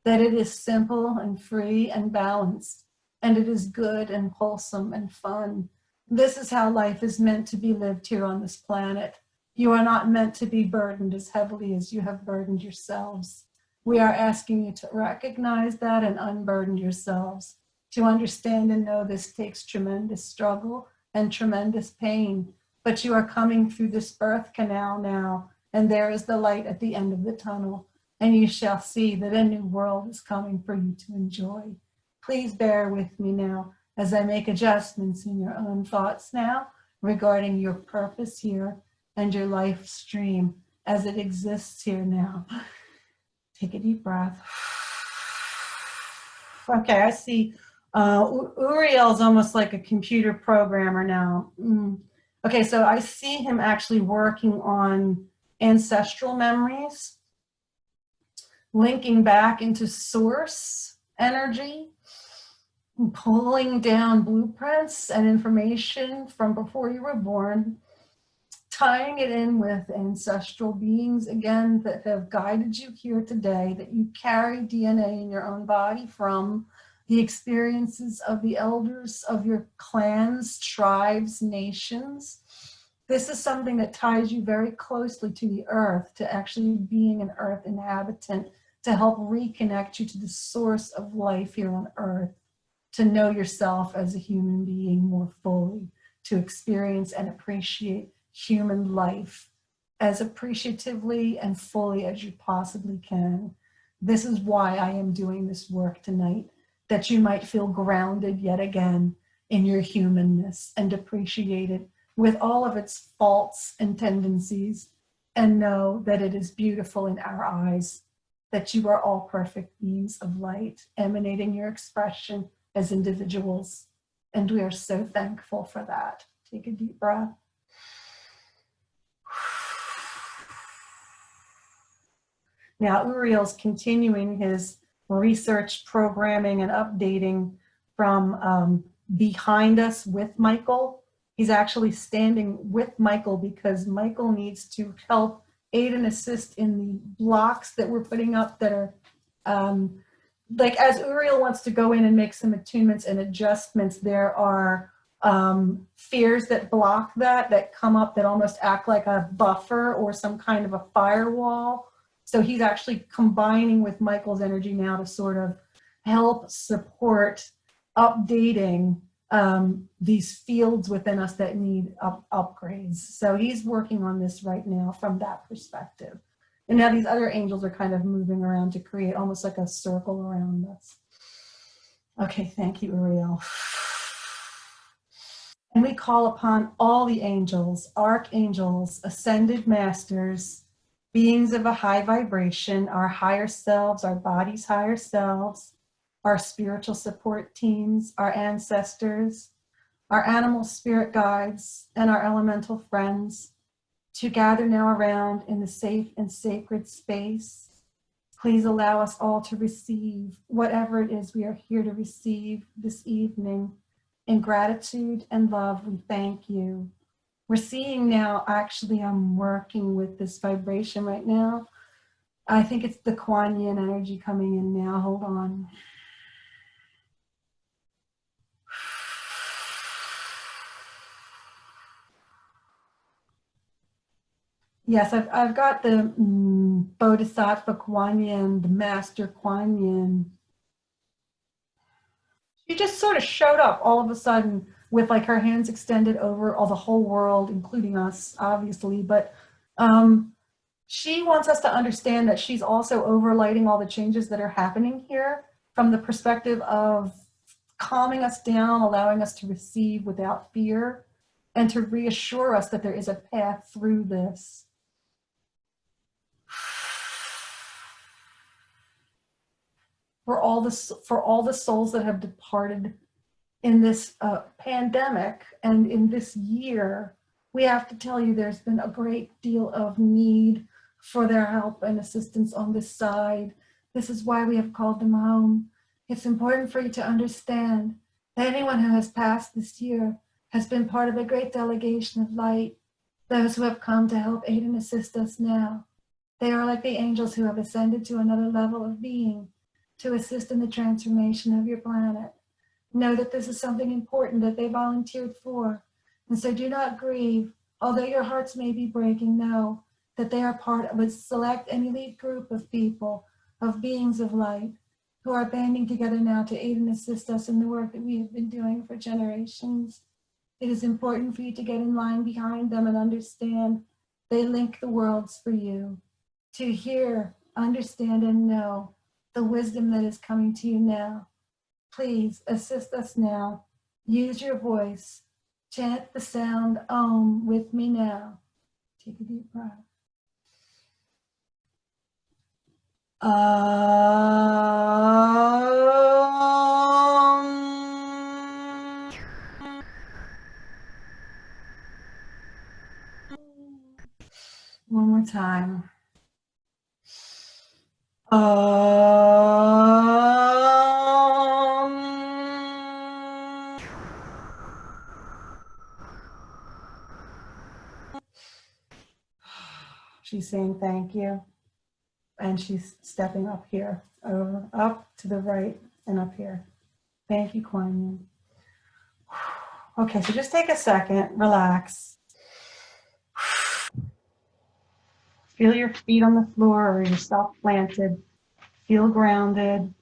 that it is simple and free and balanced, and it is good and wholesome and fun. This is how life is meant to be lived here on this planet. You are not meant to be burdened as heavily as you have burdened yourselves. We are asking you to recognize that and unburden yourselves. To understand and know this takes tremendous struggle and tremendous pain, but you are coming through this birth canal now, and there is the light at the end of the tunnel, and you shall see that a new world is coming for you to enjoy. Please bear with me now as I make adjustments in your own thoughts now regarding your purpose here and your life stream as it exists here now. Take a deep breath. Okay, I see Uriel's almost like a computer programmer now. Okay, so I see him actually working on ancestral memories, linking back into source energy, pulling down blueprints and information from before you were born, tying it in with ancestral beings, again, that have guided you here today, that you carry DNA in your own body from the experiences of the elders of your clans, tribes, nations. This is something that ties you very closely to the earth, to actually being an earth inhabitant, to help reconnect you to the source of life here on earth, to know yourself as a human being more fully, to experience and appreciate human life as appreciatively and fully as you possibly can. This is why I am doing this work tonight, that you might feel grounded yet again in your humanness and appreciate it with all of its faults and tendencies, and know that it is beautiful in our eyes, that you are all perfect beings of light, emanating your expression as individuals. And we are so thankful for that. Take a deep breath. Now, Uriel's continuing his research, programming, and updating from behind us with Michael. He's actually standing with Michael because Michael needs to help aid and assist in the blocks that we're putting up that are, like as Uriel wants to go in and make some attunements and adjustments, there are fears that block that come up that almost act like a buffer or some kind of a firewall. So he's actually combining with Michael's energy now to sort of help support updating these fields within us that need upgrades. So he's working on this right now from that perspective. And now these other angels are kind of moving around to create almost like a circle around us. Okay, thank you, Uriel. And we call upon all the angels, archangels, ascended masters, beings of a high vibration, our higher selves, our body's higher selves, our spiritual support teams, our ancestors, our animal spirit guides, and our elemental friends to gather now around in the safe and sacred space. Please allow us all to receive whatever it is we are here to receive this evening. In gratitude and love, we thank you. We're seeing now, actually, I'm working with this vibration right now. I think it's the Kuan Yin energy coming in now. Hold on. Yes, I've got the Bodhisattva Kuan Yin, the Master Kuan Yin. She just sort of showed up all of a sudden with like her hands extended over all the whole world, including us, obviously. But she wants us to understand that she's also overlighting all the changes that are happening here from the perspective of calming us down, allowing us to receive without fear, and to reassure us that there is a path through this. For all the souls that have departed in this pandemic and in this year, we have to tell you there's been a great deal of need for their help and assistance on this side. This is why we have called them home. It's important for you to understand that anyone who has passed this year has been part of a great delegation of light, those who have come to help aid and assist us now. They are like the angels who have ascended to another level of being to assist in the transformation of your planet. Know that this is something important that they volunteered for. And so do not grieve. Although your hearts may be breaking, know that they are part of a select and elite group of people, of beings of light, who are banding together now to aid and assist us in the work that we have been doing for generations. It is important for you to get in line behind them and understand they link the worlds for you. To hear, understand, and know the wisdom that is coming to you now. Please assist us now. Use your voice. Chant the sound Om with me now. Take a deep breath. One more time. She's saying thank you. And she's stepping up here, over, up to the right and up here. Thank you, Kuan Yin. Okay, so just take a second, relax. Feel your feet on the floor or yourself planted. Feel grounded.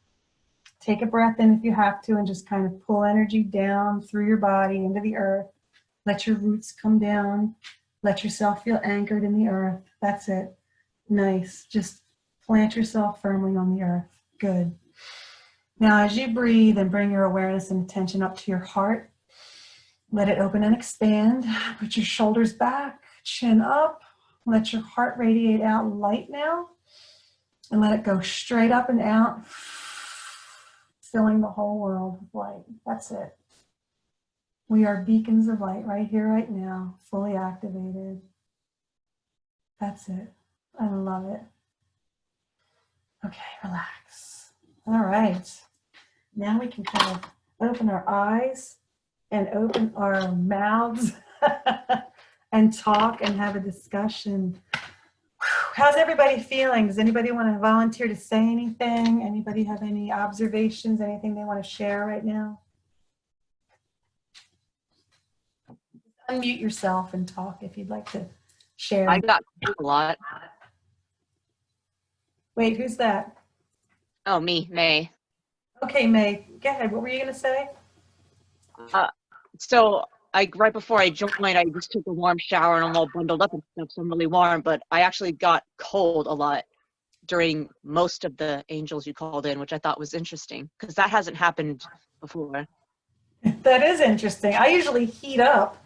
Take a breath in if you have to and just kind of pull energy down through your body into the earth. Let your roots come down. Let yourself feel anchored in the earth. That's it. Nice. Just plant yourself firmly on the earth. Good. Now, as you breathe and bring your awareness and attention up to your heart, let it open and expand. Put your shoulders back, chin up. Let your heart radiate out light now. And let it go straight up and out, filling the whole world with light. That's it. We are beacons of light right here, right now, fully activated. That's it. I love it. Okay, relax. All right. Now we can kind of open our eyes and open our mouths and talk and have a discussion. How's everybody feeling? Does anybody want to volunteer to say anything? Anybody have any observations, anything they want to share right now? Unmute yourself and talk if you'd like to share. I got a lot. Wait, who's that? Oh, me, May. Okay, May, go ahead. What were you going to say? So right before I joined, I just took a warm shower and I'm all bundled up and stuff, so I'm really warm, but I actually got cold a lot during most of the angels you called in, which I thought was interesting because that hasn't happened before. That is interesting. I usually heat up.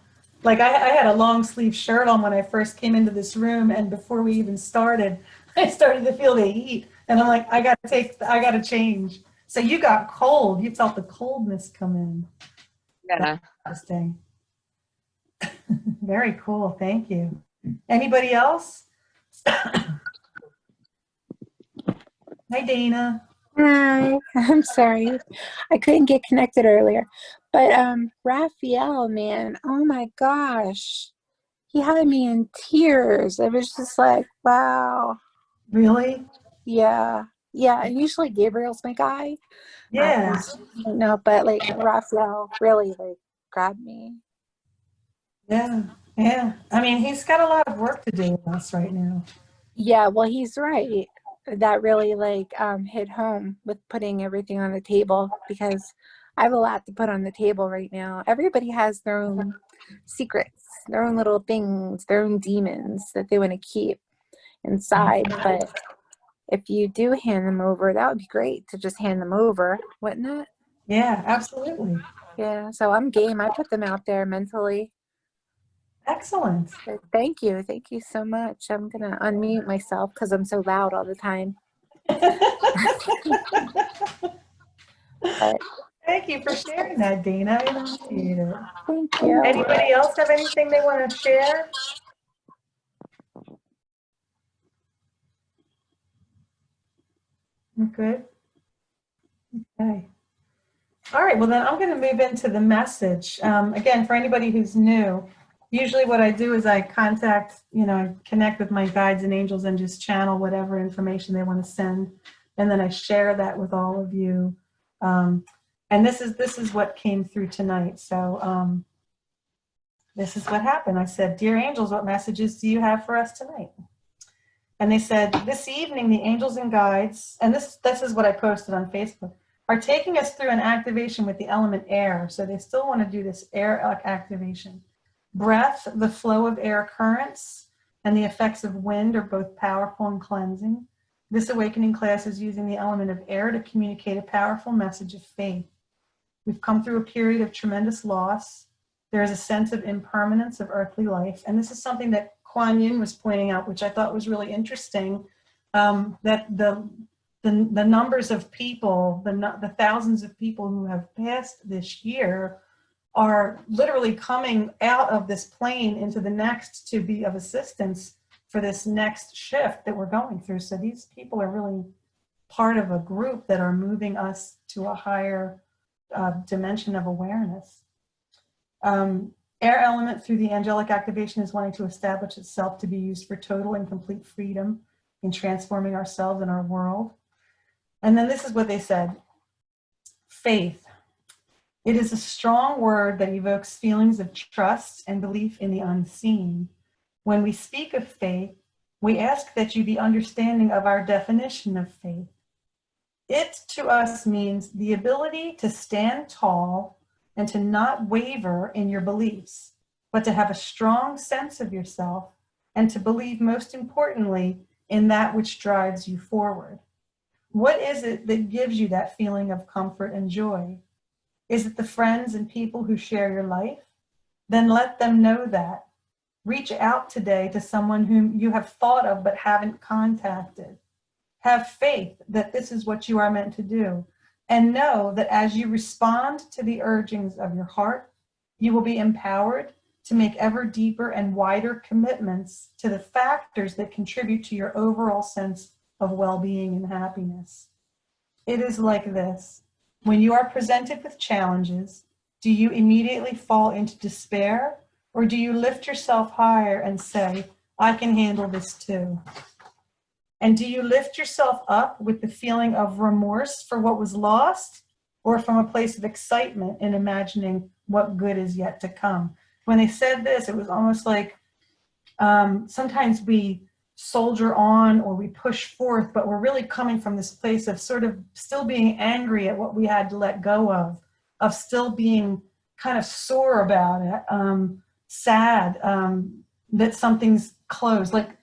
Like I had a long sleeve shirt on when I first came into this room, and before we even started, I started to feel the heat, and I'm like, I gotta change. So you got cold. You felt the coldness come in. Yeah. That's interesting. Very cool. Thank you. Anybody else? Hi, Dana. Hi, I'm sorry. I couldn't get connected earlier. But Raphael, man, oh my gosh. He had me in tears. It was just like, wow. Really? Yeah. Yeah, and usually Gabriel's my guy. Yeah. No, but like Raphael really like grabbed me. Yeah. Yeah. I mean, he's got a lot of work to do with us right now. Yeah, well, he's right. That really like hit home with putting everything on the table because I have a lot to put on the table right now. Everybody has their own secrets, their own little things, their own demons that they want to keep inside. But if you do hand them over, that would be great to just hand them over, wouldn't it? Yeah, absolutely. Yeah, so I'm game. I put them out there mentally. Excellent. But thank you. Thank you so much. I'm going to unmute myself because I'm so loud all the time. But Thank you for sharing that, Dana. I appreciate it. thank you. Anybody else have anything they want to share? Good. Okay. All right, well then I'm going to move into the message. Again, for anybody who's new, usually what I do is I contact, connect with my guides and angels and just channel whatever information they want to send. And then I share that with all of you. And this is what came through tonight. So this is what happened. I said, "Dear angels, what messages do you have for us tonight?" And they said, "This evening, the angels and guides," and this is what I posted on Facebook, "are taking us through an activation with the element air." So they still want to do this air activation. Breath, the flow of air currents, and the effects of wind are both powerful and cleansing. This awakening class is using the element of air to communicate a powerful message of faith. We've come through a period of tremendous loss. There is a sense of impermanence of earthly life. And this is something that Kuan Yin was pointing out, which I thought was really interesting, that the numbers of people, the thousands of people who have passed this year are literally coming out of this plane into the next to be of assistance for this next shift that we're going through. So these people are really part of a group that are moving us to a higher dimension of awareness. Air element through the angelic activation is wanting to establish itself to be used for total and complete freedom in transforming ourselves and our world. And then this is what they said. Faith. It is a strong word that evokes feelings of trust and belief in the unseen. When we speak of faith, we ask that you be understanding of our definition of faith. It to us means the ability to stand tall and to not waver in your beliefs, but to have a strong sense of yourself and to believe, most importantly, in that which drives you forward. What is it that gives you that feeling of comfort and joy? Is it the friends and people who share your life? Then let them know that. Reach out today to someone whom you have thought of but haven't contacted. Have faith that this is what you are meant to do. And know that as you respond to the urgings of your heart, you will be empowered to make ever deeper and wider commitments to the factors that contribute to your overall sense of well-being and happiness. It is like this. When you are presented with challenges, do you immediately fall into despair, or do you lift yourself higher and say, "I can handle this too"? And do you lift yourself up with the feeling of remorse for what was lost, or from a place of excitement in imagining what good is yet to come? When they said this, it was almost like sometimes we soldier on or we push forth, but we're really coming from this place of sort of still being angry at what we had to let go of still being kind of sore about it, sad that something's closed. Like,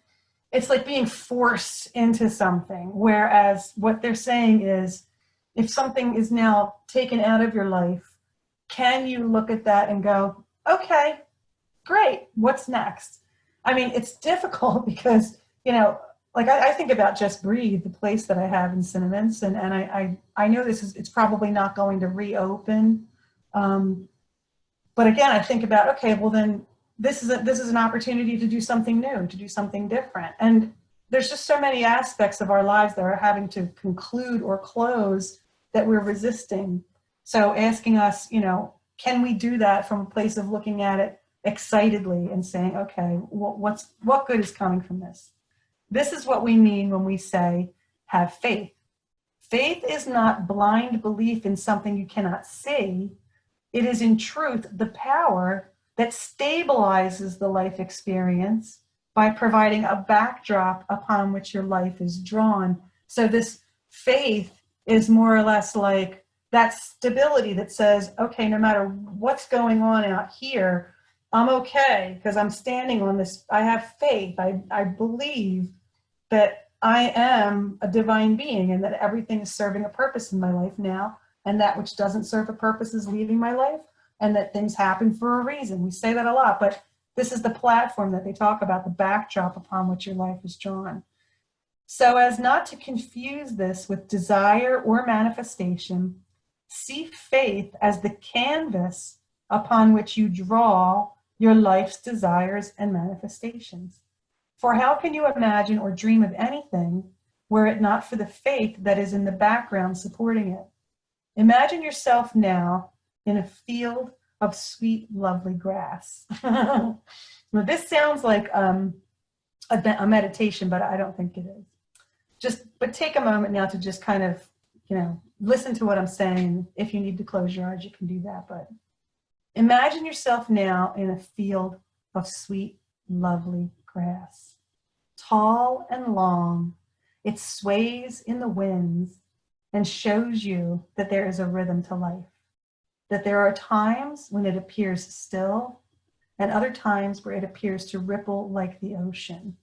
it's like being forced into something, whereas what they're saying is, if something is now taken out of your life, can you look at that and go, okay, great, what's next? I mean, it's difficult because, like I think about Just Breathe, the place that I have in Cinnamon's, and I know it's probably not going to reopen. But again, I think about, okay, well then, this is an opportunity to do something new, to do something different. And there's just so many aspects of our lives that are having to conclude or close that we're resisting. So asking us, can we do that from a place of looking at it excitedly and saying, okay, what good is coming from this? This is what we mean when we say, have faith. Faith is not blind belief in something you cannot see. It is in truth the power that stabilizes the life experience by providing a backdrop upon which your life is drawn. So this faith is more or less like that stability that says, okay, no matter what's going on out here, I'm okay because I'm standing on this. I have faith. I believe that I am a divine being and that everything is serving a purpose in my life now. and that which doesn't serve a purpose is leaving my life, and that things happen for a reason. We say that a lot, but this is the platform that they talk about, the backdrop upon which your life is drawn. So as not to confuse this with desire or manifestation, see faith as the canvas upon which you draw your life's desires and manifestations. For how can you imagine or dream of anything were it not for the faith that is in the background supporting it? Imagine yourself now in a field of sweet, lovely grass. Now, this sounds like a meditation, but I don't think it is. But take a moment now to just kind of, listen to what I'm saying. If you need to close your eyes, you can do that. But imagine yourself now in a field of sweet, lovely grass. Tall and long, it sways in the winds and shows you that there is a rhythm to life. That there are times when it appears still and other times where it appears to ripple like the ocean.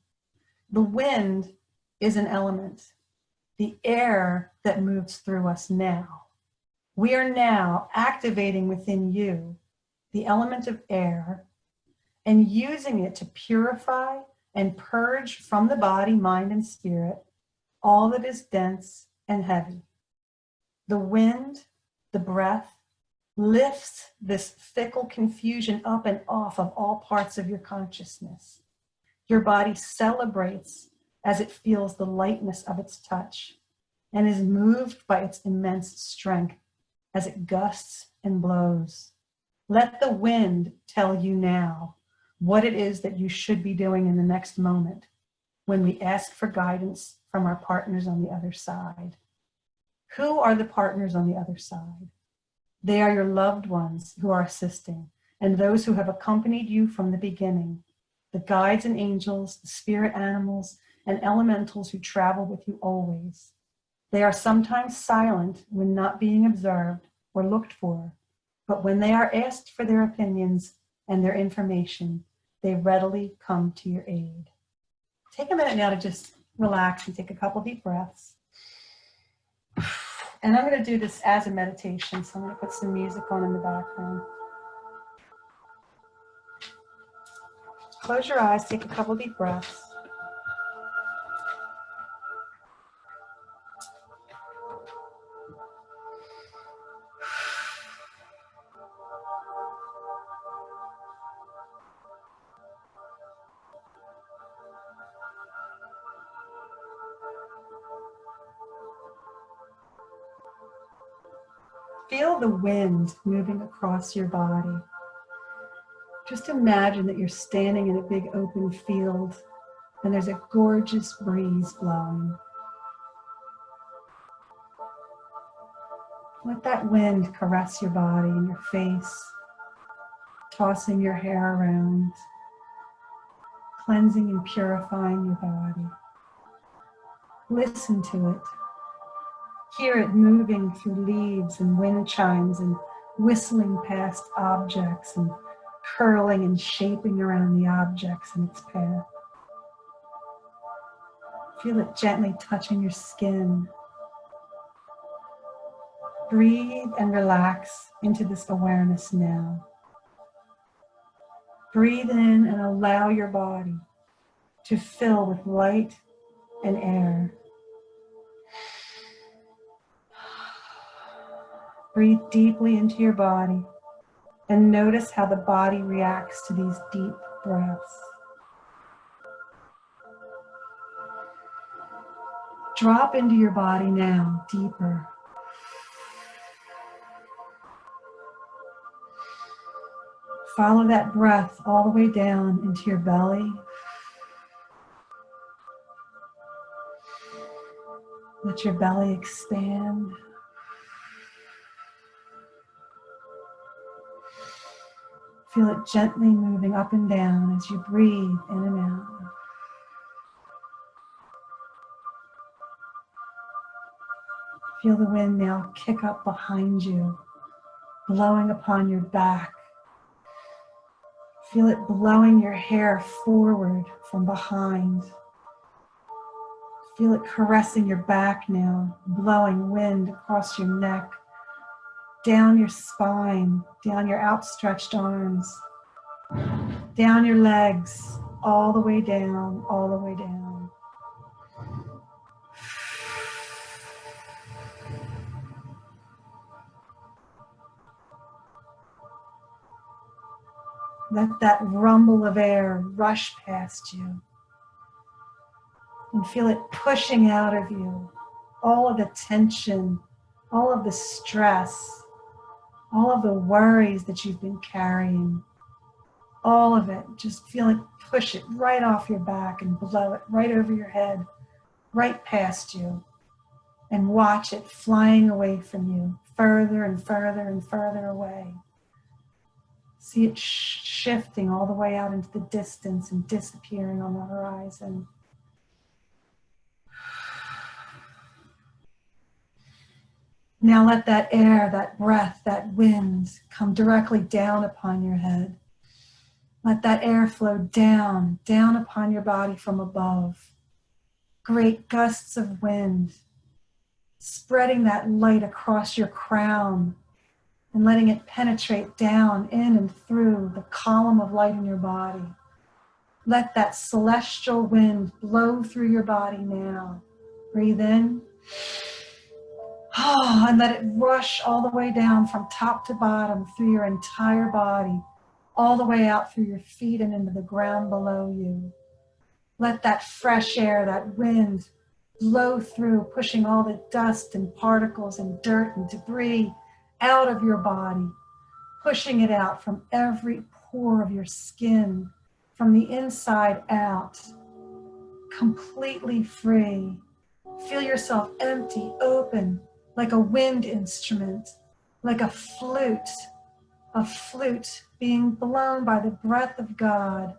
The wind is an element, the air that moves through us now. We are now activating within you the element of air and using it to purify and purge from the body, mind, and spirit all that is dense and heavy. The wind, the breath, lifts this fickle confusion up and off of all parts of your consciousness. Your body celebrates as it feels the lightness of its touch and is moved by its immense strength as it gusts and blows. Let the wind tell you now what it is that you should be doing in the next moment when we ask for guidance from our partners on the other side. Who are the partners on the other side? They are your loved ones who are assisting and those who have accompanied you from the beginning, the guides and angels, the spirit animals, and elementals who travel with you always. They are sometimes silent when not being observed or looked for, but when they are asked for their opinions and their information, they readily come to your aid. Take a minute now to just relax and take a couple deep breaths. And I'm going to do this as a meditation, so I'm going to put some music on in the background. Close your eyes, take a couple deep breaths. Feel the wind moving across your body. Just imagine that you're standing in a big open field and there's a gorgeous breeze blowing. Let that wind caress your body and your face, tossing your hair around, cleansing and purifying your body. Listen to it. Hear it moving through leaves and wind chimes and whistling past objects and curling and shaping around the objects in its path. Feel it gently touching your skin. Breathe and relax into this awareness now. Breathe in and allow your body to fill with light and air. Breathe deeply into your body and notice how the body reacts to these deep breaths. Drop into your body now, deeper. Follow that breath all the way down into your belly. Let your belly expand. Feel it gently moving up and down as you breathe in and out. Feel the wind now kick up behind you, blowing upon your back. Feel it blowing your hair forward from behind. Feel it caressing your back now, blowing wind across your neck, down your spine, down your outstretched arms, down your legs, all the way down, all the way down. Let that rumble of air rush past you and feel it pushing out of you all of the tension, all of the stress, all of the worries that you've been carrying, all of it. Just feel it push it right off your back and blow it right over your head, right past you, and watch it flying away from you, further and further and further away. See it shifting all the way out into the distance and disappearing on the horizon. Now let that air, that breath, that wind come directly down upon your head. Let that air flow down, down upon your body from above. Great gusts of wind, spreading that light across your crown and letting it penetrate down, in and through the column of light in your body. Let that celestial wind blow through your body now. Breathe in. And let it rush all the way down from top to bottom through your entire body, all the way out through your feet and into the ground below you. Let that fresh air, that wind, blow through, pushing all the dust and particles and dirt and debris out of your body, pushing it out from every pore of your skin, from the inside out, completely free. Feel yourself empty, open, like a wind instrument, like a flute being blown by the breath of God,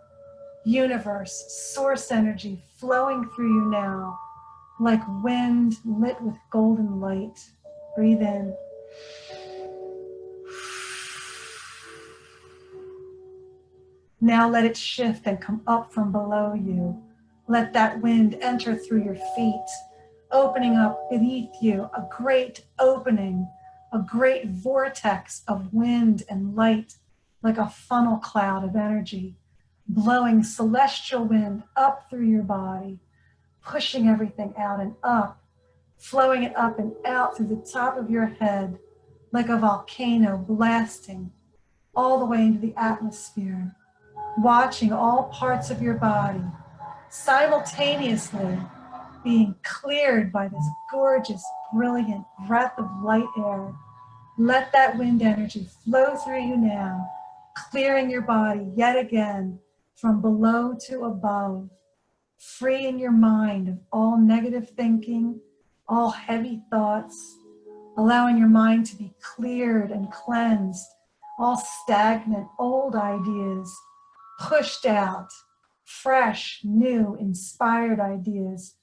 universe, source energy flowing through you now, like wind lit with golden light. Breathe in. Now let it shift and come up from below you. Let that wind enter through your feet, opening up beneath you a great opening, a great vortex of wind and light, like a funnel cloud of energy, blowing celestial wind up through your body, pushing everything out and up, flowing it up and out through the top of your head, like a volcano blasting all the way into the atmosphere, watching all parts of your body simultaneously being cleared by this gorgeous, brilliant breath of light air. Let that wind energy flow through you now, clearing your body yet again from below to above, freeing your mind of all negative thinking, all heavy thoughts, allowing your mind to be cleared and cleansed, all stagnant old ideas pushed out, fresh, new, inspired ideas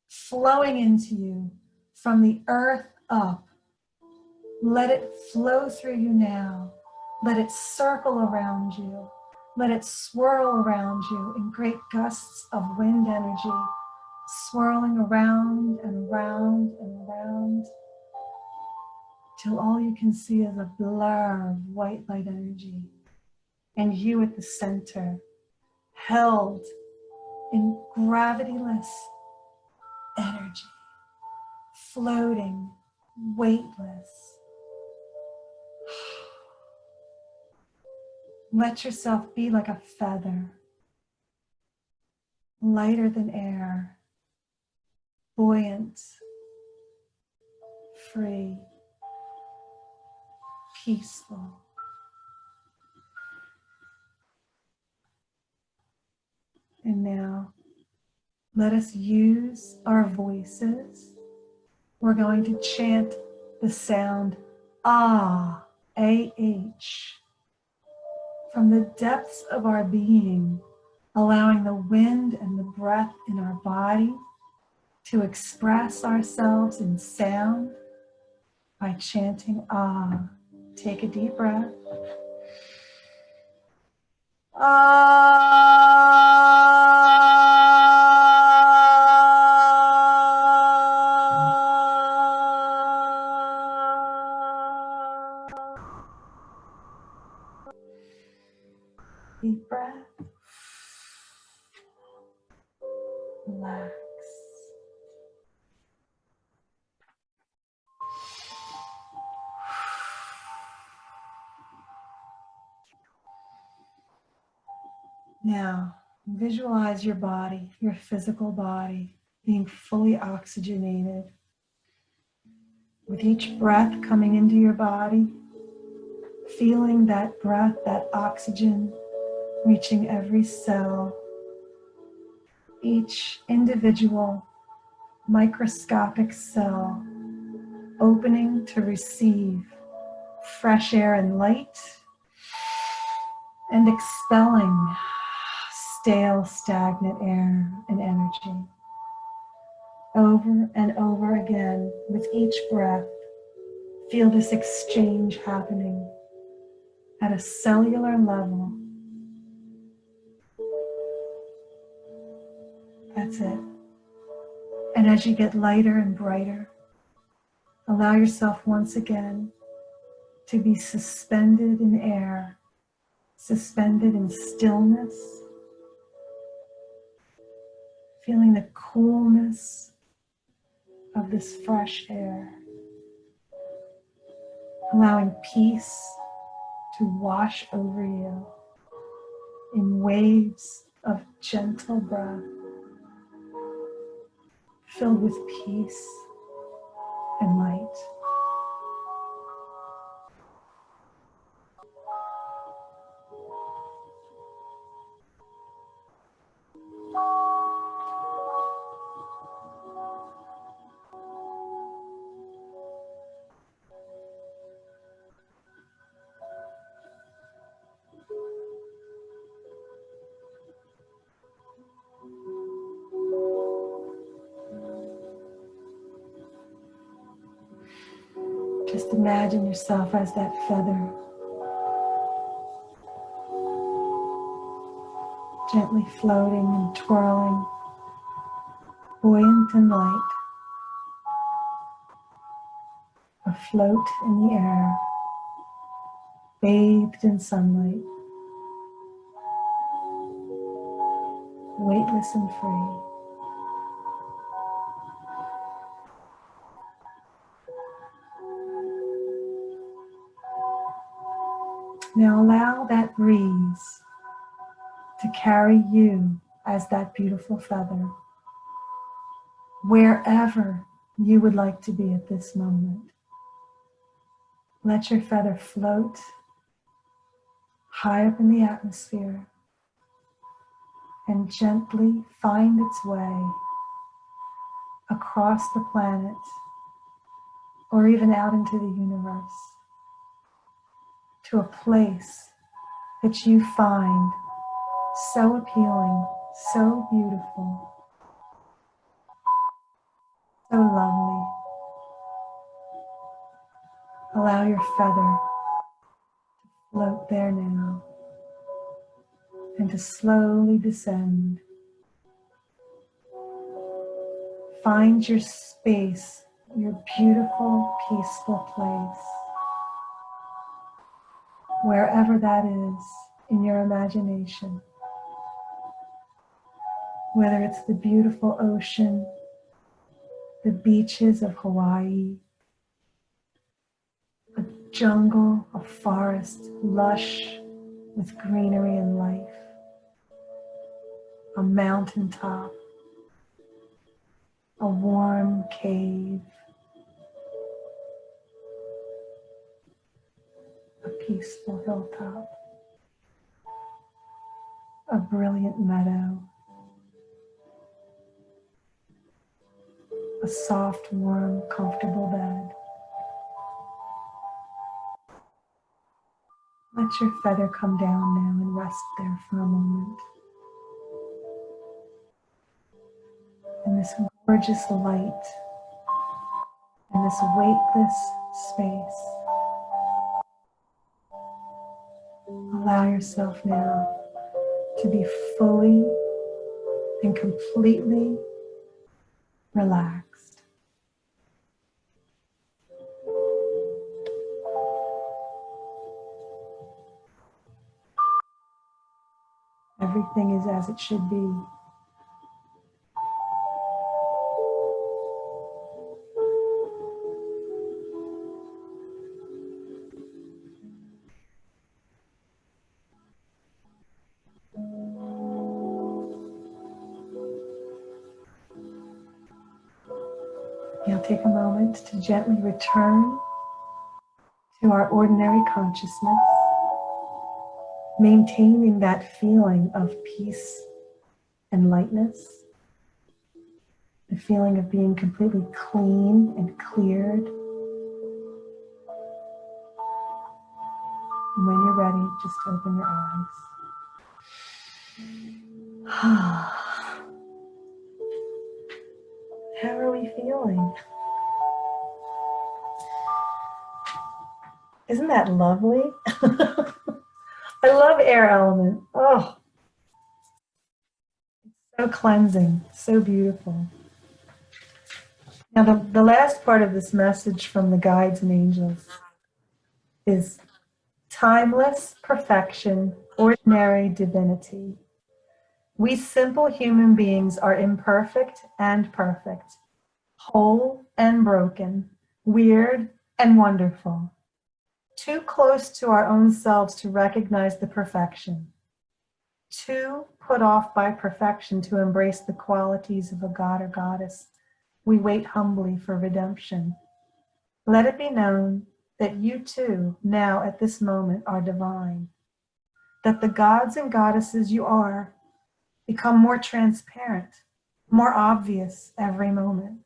flowing into you from the earth up. Let it flow through you now. Let it circle around you. Let it swirl around you in great gusts of wind energy, swirling around and around and around, till all you can see is a blur of white light energy, and you at the center, held in gravityless energy, floating, weightless. Let yourself be like a feather, lighter than air, buoyant, free, peaceful. And now, let us use our voices. We're going to chant the sound Ah, A-H, from the depths of our being, allowing the wind and the breath in our body to express ourselves in sound by chanting Ah. Take a deep breath. Relax. Now, visualize your body, your physical body, being fully oxygenated. With each breath coming into your body, feeling that breath, that oxygen, reaching every cell, each individual microscopic cell opening to receive fresh air and light, and expelling stale, stagnant air and energy. Over and over again, with each breath, feel this exchange happening at a cellular level. That's it. And as you get lighter and brighter, allow yourself once again to be suspended in air, suspended in stillness, feeling the coolness of this fresh air, allowing peace to wash over you in waves of gentle breath, filled with peace and light. Just imagine yourself as that feather, gently floating and twirling, buoyant and light, afloat in the air, bathed in sunlight, weightless and free. Now allow that breeze to carry you as that beautiful feather wherever you would like to be at this moment. Let your feather float high up in the atmosphere and gently find its way across the planet or even out into the universe to a place that you find so appealing, so beautiful, so lovely. Allow your feather to float there now and to slowly descend. Find your space, your beautiful, peaceful place, wherever that is in your imagination. Whether it's the beautiful ocean, the beaches of Hawaii, a jungle, a forest, lush with greenery and life, a mountaintop, a warm cave, a peaceful hilltop, a brilliant meadow, a soft, warm, comfortable bed. Let your feather come down now and rest there for a moment. In this gorgeous light, in this weightless space, allow yourself now to be fully and completely relaxed. Everything is as it should be. Now take a moment to gently return to our ordinary consciousness, maintaining that feeling of peace and lightness, the feeling of being completely clean and cleared. And when you're ready, just open your eyes. How are we feeling? Isn't that lovely? I love air element. Oh, it's so cleansing, so beautiful. Now, the last part of this message from the guides and angels is timeless perfection, ordinary divinity. We simple human beings are imperfect and perfect, whole and broken, weird and wonderful. Too close to our own selves to recognize the perfection. Too put off by perfection to embrace the qualities of a god or goddess. We wait humbly for redemption. Let it be known that you too, now at this moment, are divine. That the gods and goddesses you are become more transparent, more obvious every moment.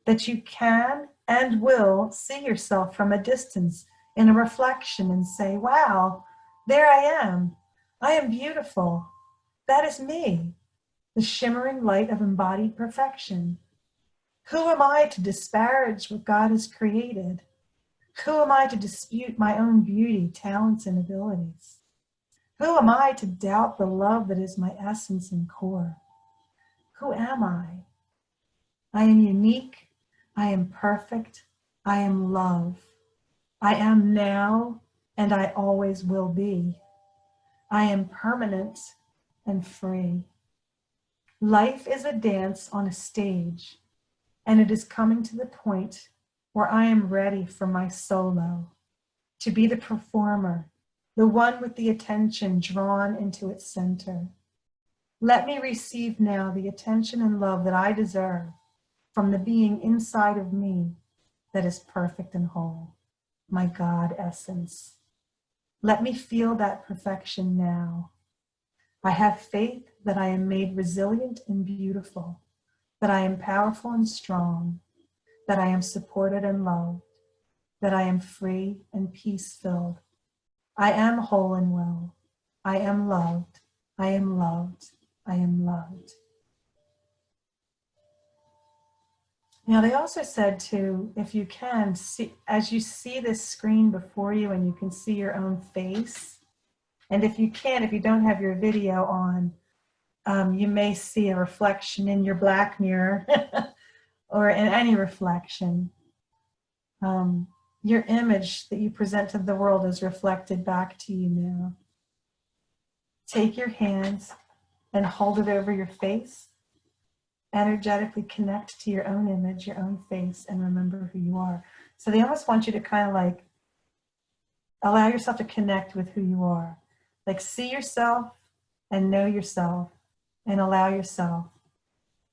That you can and will see yourself from a distance in a reflection and say, wow, there I am. I am beautiful. That is me, the shimmering light of embodied perfection. Who am I to disparage what God has created? Who am I to dispute my own beauty, talents, and abilities? Who am I to doubt the love that is my essence and core? Who am I? I am unique. I am perfect. I am love. I am now, and I always will be. I am permanent and free. Life is a dance on a stage, and it is coming to the point where I am ready for my solo, to be the performer, the one with the attention drawn into its center. Let me receive now the attention and love that I deserve from the being inside of me that is perfect and whole, my God essence. Let me feel that perfection now. I have faith that I am made resilient and beautiful, that I am powerful and strong, that I am supported and loved, that I am free and peace-filled. I am whole and well. I am loved. I am loved. I am loved. Now, they also said to, if you can, see, as you see this screen before you and you can see your own face, and if you can, if you don't have your video on, you may see a reflection in your black mirror or in any reflection. Your image that you present to the world is reflected back to you now. Take your hands and hold it over your face. Energetically connect to your own image, your own face, and remember who you are. So they almost want you to kind of like allow yourself to connect with who you are. Like see yourself and know yourself and allow yourself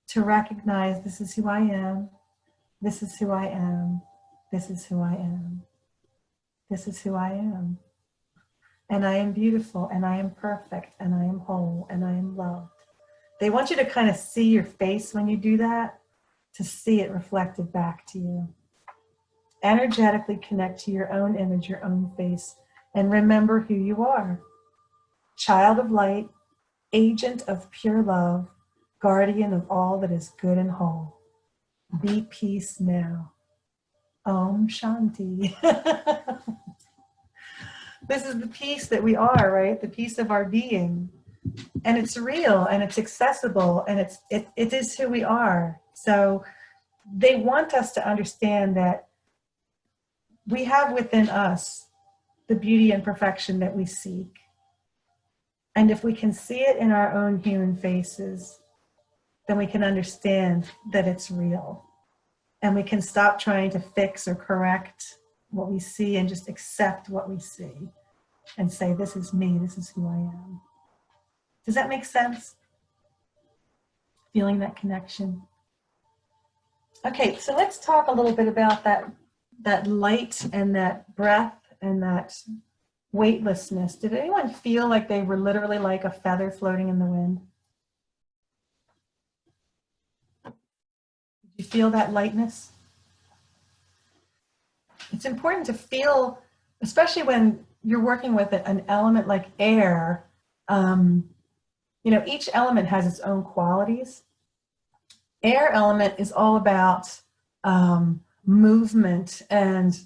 to recognize this is who I am, this is who I am, this is who I am, this is who I am. And I am beautiful, and I am perfect, and I am whole, and I am loved. They want you to kind of see your face when you do that, to see it reflected back to you. Energetically connect to your own image, your own face, and remember who you are. Child of light, agent of pure love, guardian of all that is good and whole. Be peace now. Om Shanti. This is the peace that we are, right? The peace of our being. And it's real and it's accessible and it is who we are. So they want us to understand that we have within us the beauty and perfection that we seek. And if we can see it in our own human faces, then we can understand that it's real. And we can stop trying to fix or correct what we see and just accept what we see and say, this is me, this is who I am. Does that make sense? Feeling that connection? Okay, so let's talk a little bit about that light and that breath and that weightlessness. Did anyone feel like they were literally like a feather floating in the wind? Did you feel that lightness? It's important to feel, especially when you're working with an element like air. You know, each element has its own qualities. Air element is all about movement and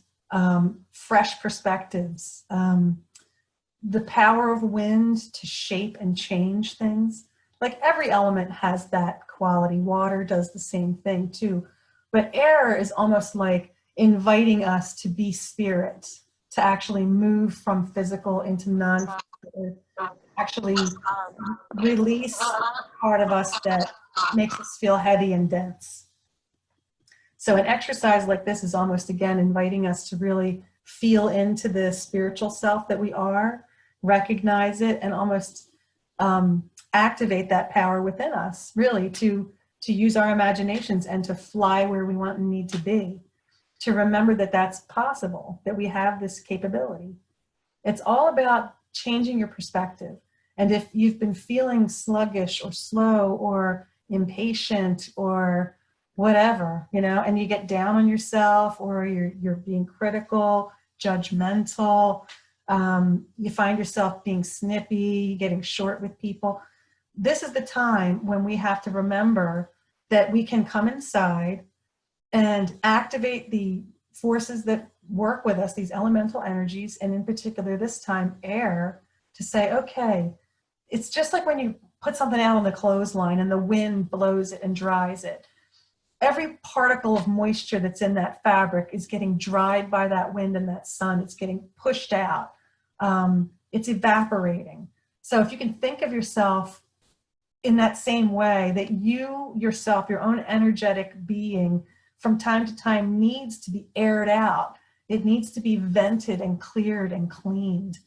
fresh perspectives. The power of wind to shape and change things. Like every element has that quality. Water does the same thing too. But air is almost like inviting us to be spirit, to actually move from physical into non-physical, actually release part of us that makes us feel heavy and dense. So an exercise like this is almost, again, inviting us to really feel into the spiritual self that we are, recognize it, and almost activate that power within us, really, to use our imaginations and to fly where we want and need to be, to remember that that's possible, that we have this capability. It's all about changing your perspective. And if you've been feeling sluggish or slow or impatient or whatever, you know, and you get down on yourself, or you're being critical, judgmental, you find yourself being snippy, getting short with people, this is the time when we have to remember that we can come inside and activate the forces that work with us, these elemental energies, and in particular this time air, to say, okay, it's just like when you put something out on the clothesline and the wind blows it and dries it. Every particle of moisture that's in that fabric is getting dried by that wind and that sun. It's getting pushed out. It's evaporating. So if you can think of yourself in that same way, that you yourself, your own energetic being, from time to time needs to be aired out. It needs to be vented and cleared and cleaned.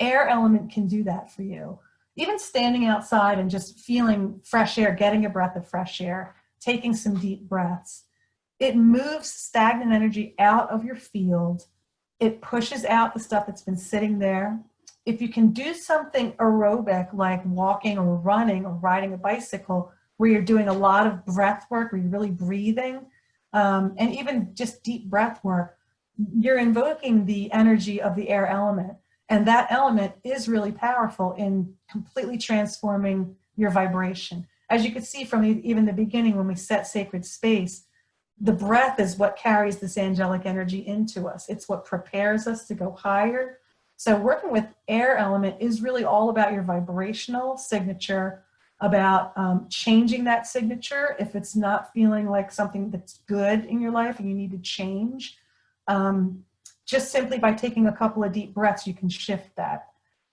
Air element can do that for you. Even standing outside and just feeling fresh air, getting a breath of fresh air, taking some deep breaths. It moves stagnant energy out of your field. It pushes out the stuff that's been sitting there. If you can do something aerobic like walking or running or riding a bicycle, where you're doing a lot of breath work, where you're really breathing, and even just deep breath work, you're invoking the energy of the air element. And that element is really powerful in completely transforming your vibration. As you could see from even the beginning when we set sacred space, the breath is what carries this angelic energy into us. It's what prepares us to go higher. So working with air element is really all about your vibrational signature, about changing that signature if it's not feeling like something that's good in your life and you need to change. Just simply by taking a couple of deep breaths, you can shift that.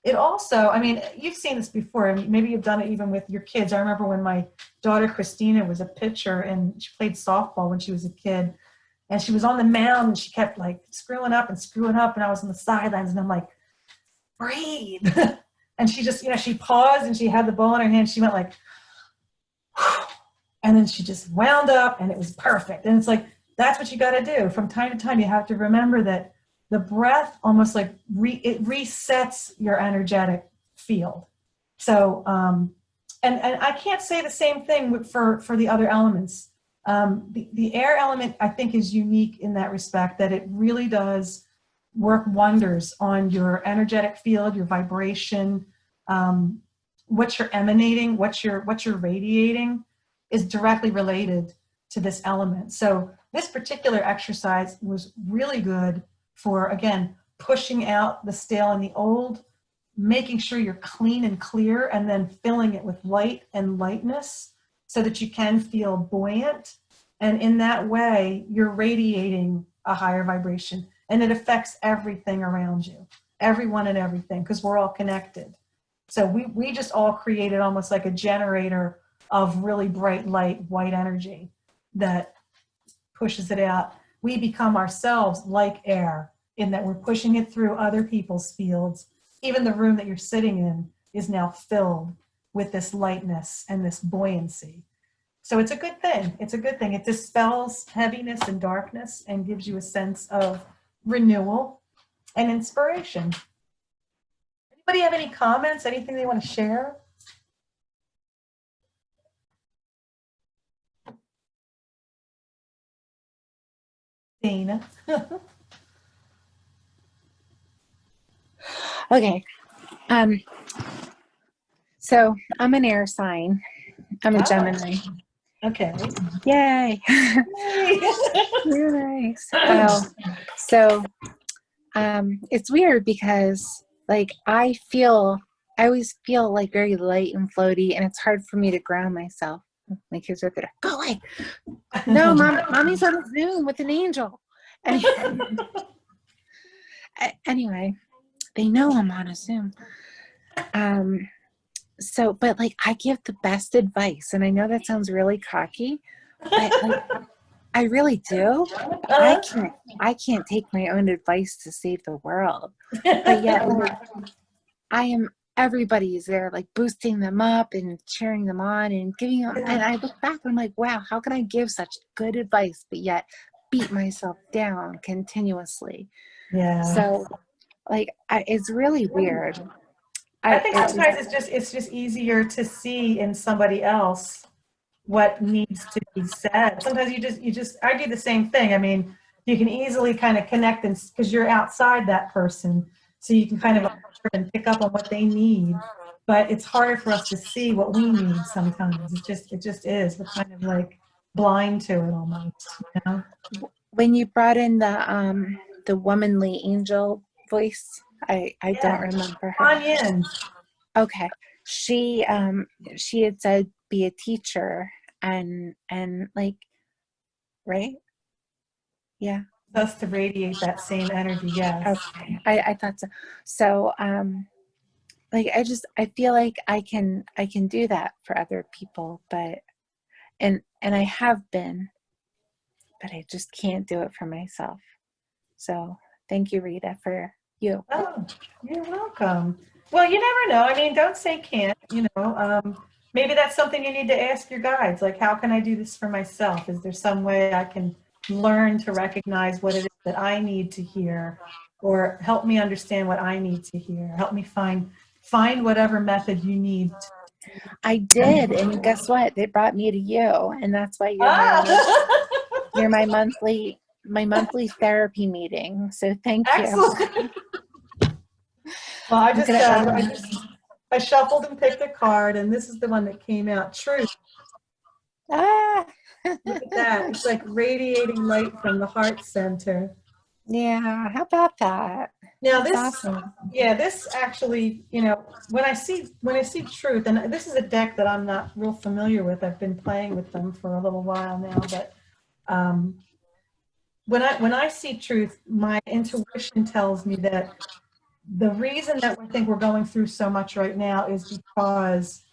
It also, I mean, you've seen this before, and maybe you've done it even with your kids. I remember when my daughter Christina was a pitcher and she played softball when she was a kid, and she was on the mound and she kept like screwing up, and I was on the sidelines and I'm like, breathe. And she just, you know, she paused and she had the ball in her hand. She went like, and then she just wound up and it was perfect. And it's like, that's what you got to do. From time to time, you have to remember that the breath almost like it resets your energetic field. So, and I can't say the same thing for the other elements. The air element, I think, is unique in that respect, that it really does work wonders on your energetic field, your vibration, what you're emanating, what you're radiating is directly related to this element. So this particular exercise was really good for, again, pushing out the stale and the old, making sure you're clean and clear, and then filling it with light and lightness so that you can feel buoyant. And in that way, you're radiating a higher vibration, and it affects everything around you, everyone and everything, because we're all connected. So we just all created almost like a generator of really bright light, white energy that pushes it out. We become ourselves like air, in that we're pushing it through other people's fields. Even the room that you're sitting in is now filled with this lightness and this buoyancy. So it's a good thing. It's a good thing. It dispels heaviness and darkness and gives you a sense of renewal and inspiration. Anybody have any comments? Anything they want to share? Dana. Okay. So I'm an air sign. I'm a Wow. Gemini. Okay. Yay. You're nice. It's weird because like I always feel like very light and floaty, and it's hard for me to ground myself. My kids are there. Go away. No, mommy's on Zoom with an angel. Anyway, they know I'm on a Zoom. But like I give the best advice, and I know that sounds really cocky, but like I really do. I can't take my own advice to save the world. But yet like, everybody's there like boosting them up and cheering them on and giving them, and I look back and I'm like, wow, how can I give such good advice but yet beat myself down continuously? Yeah. So like it's really weird. I think sometimes it's just easier to see in somebody else what needs to be said. Sometimes you just I do the same thing. I mean, you can easily kind of connect because you're outside that person, so you can kind of and pick up on what they need. But it's harder for us to see what we need sometimes. It just is. We're kind of like blind to it almost, you know? When you brought in the womanly angel voice, I don't remember her. Onion. Okay. She had said be a teacher and like, right? Yeah. Us to radiate that same energy, yes. Okay. I thought so. So like I feel like I can do that for other people, but and I have been, but I just can't do it for myself. So thank you, Rita, for you. Oh, you're welcome. Well, you never know. I mean, don't say can't, you know. Maybe that's something you need to ask your guides. Like, how can I do this for myself? Is there some way I can learn to recognize what it is that I need to hear, or help me understand what I need to hear? Help me find whatever method you need. I did, and guess what? They brought me to you, and that's why you're my monthly therapy meeting. So thank you. Excellent. Well, I shuffled and picked a card, and this is the one that came out. Truth. Ah. Look at that. It's like radiating light from the heart center. Yeah, how about that? Now That's this, awesome. yeah, this actually, you know, when I see truth, and this is a deck that I'm not real familiar with. I've been playing with them for a little while now, but when I see truth, my intuition tells me that the reason that we think we're going through so much right now is because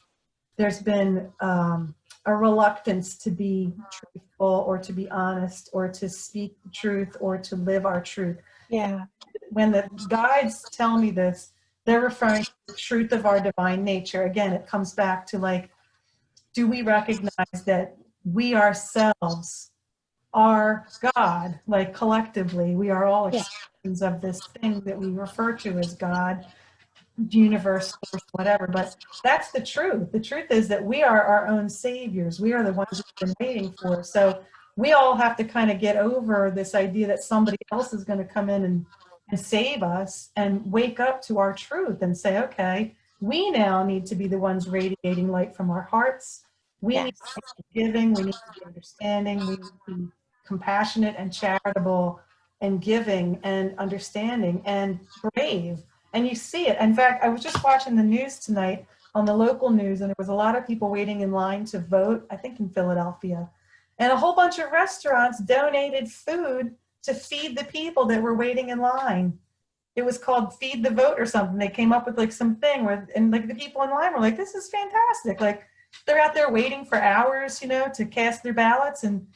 there's been a reluctance to be truthful or to be honest or to speak the truth or to live our truth. Yeah. When the guides tell me this, they're referring to the truth of our divine nature. Again, it comes back to like, do we recognize that we ourselves are God? Like collectively, we are all expressions of this thing that we refer to as God, universe, source, whatever. But that's the truth. The truth is that we are our own saviors. We are the ones we've been waiting for. So we all have to kind of get over this idea that somebody else is going to come in and save us, and wake up to our truth and say, okay, we now need to be the ones radiating light from our hearts. We need to be giving, we need to be understanding, we need to be compassionate and charitable and giving and understanding and brave. And you see it. In fact, I was just watching the news tonight on the local news, and there was a lot of people waiting in line to vote, I think in Philadelphia. And a whole bunch of restaurants donated food to feed the people that were waiting in line. It was called Feed the Vote or something. They came up with like something where, and like the people in line were like, this is fantastic. Like they're out there waiting for hours, you know, to cast their ballots, and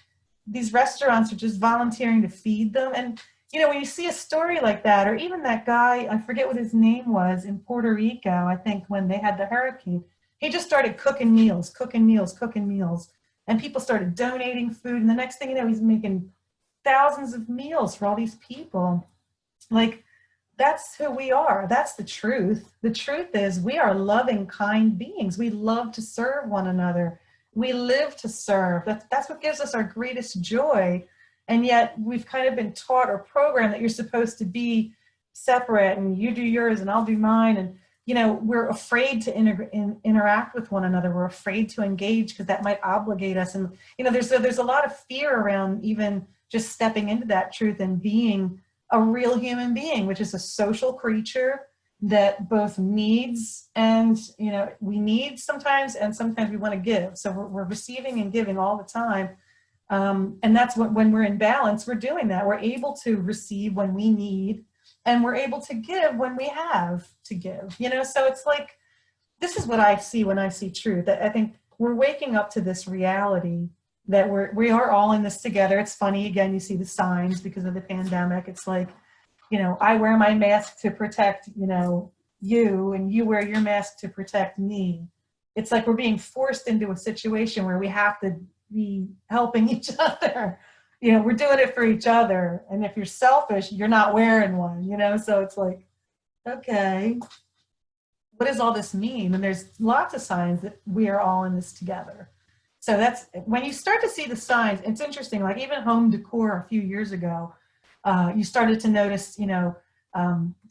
these restaurants are just volunteering to feed them. And, you know, when you see a story like that, or even that guy, I forget what his name was, in Puerto Rico, I think when they had the hurricane, he just started cooking meals. And people started donating food. And the next thing you know, he's making thousands of meals for all these people. Like, that's who we are. That's the truth. The truth is we are loving, kind beings. We love to serve one another. We live to serve. That's what gives us our greatest joy. And yet we've kind of been taught or programmed that you're supposed to be separate and you do yours and I'll do mine. And, you know, we're afraid to interact with one another. We're afraid to engage because that might obligate us. And, you know, there's a lot of fear around even just stepping into that truth and being a real human being, which is a social creature that both needs and, you know, we need sometimes, and sometimes we want to give. So we're receiving and giving all the time. And that's what, when we're in balance, we're doing that. We're able to receive when we need, and we're able to give when we have to give, you know? So it's like, this is what I see when I see truth. I think we're waking up to this reality that we are all in this together. It's funny, again, you see the signs because of the pandemic. It's like, you know, I wear my mask to protect, you know, you, and you wear your mask to protect me. It's like we're being forced into a situation where we have to be helping each other. You know, we're doing it for each other. And if you're selfish, you're not wearing one, you know? So it's like, okay, what does all this mean? And there's lots of signs that we are all in this together. So that's, when you start to see the signs, it's interesting, like even home decor a few years ago, you started to notice, you know,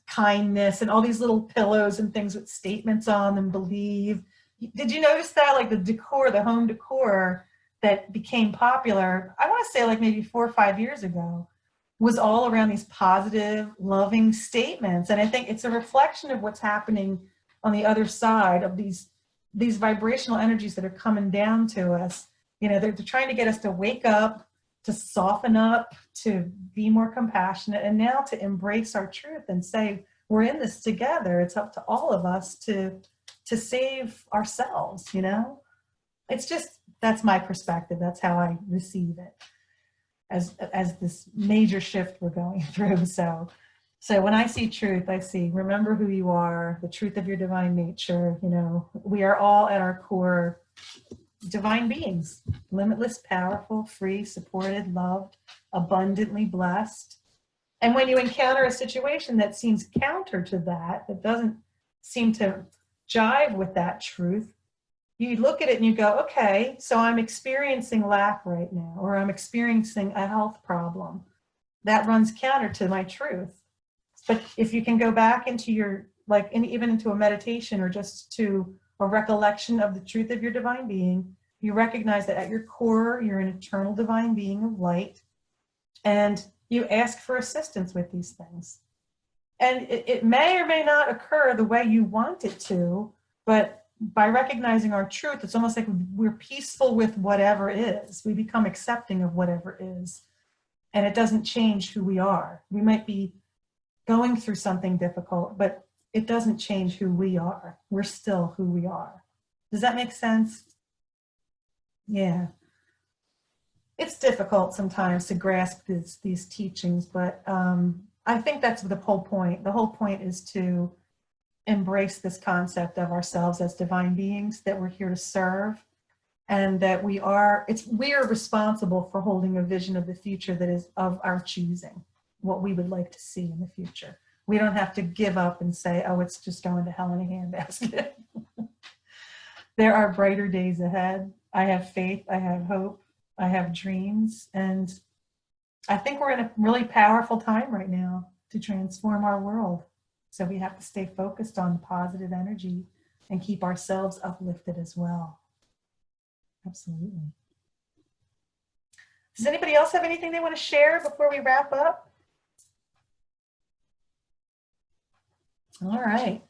kindness and all these little pillows and things with statements on them, believe. Did you notice that, like the decor, the home decor that became popular, I want to say like maybe 4 or 5 years ago, was all around these positive, loving statements. And I think it's a reflection of what's happening on the other side of these vibrational energies that are coming down to us. You know, they're trying to get us to wake up, to soften up, to be more compassionate, and now to embrace our truth and say, we're in this together. It's up to all of us to save ourselves, you know? It's just, that's my perspective. That's how I receive it as this major shift we're going through. So when I see truth, I see, remember who you are, the truth of your divine nature. You know, we are all at our core divine beings, limitless, powerful, free, supported, loved, abundantly blessed. And when you encounter a situation that seems counter to that, that doesn't seem to jive with that truth, you look at it and you go, okay, so I'm experiencing lack right now, or I'm experiencing a health problem. That runs counter to my truth. But if you can go back into your, like, even into a meditation or just to a recollection of the truth of your divine being, you recognize that at your core, you're an eternal divine being of light, and you ask for assistance with these things. And it may or may not occur the way you want it to, but by recognizing our truth, it's almost like we're peaceful with whatever is. We become accepting of whatever is. And it doesn't change who we are. We might be going through something difficult, but it doesn't change who we are. We're still who we are. Does that make sense? Yeah. It's difficult sometimes to grasp these teachings, but I think that's the whole point. The whole point is to embrace this concept of ourselves as divine beings, that we're here to serve, and that we are responsible for holding a vision of the future that is of our choosing, what we would like to see in the future. We don't have to give up and say, oh, it's just going to hell in a handbasket. There are brighter days ahead. I have faith, I have hope, I have dreams, and I think we're in a really powerful time right now to transform our world. So we have to stay focused on positive energy and keep ourselves uplifted as well. Absolutely. Does anybody else have anything they want to share before we wrap up? All right.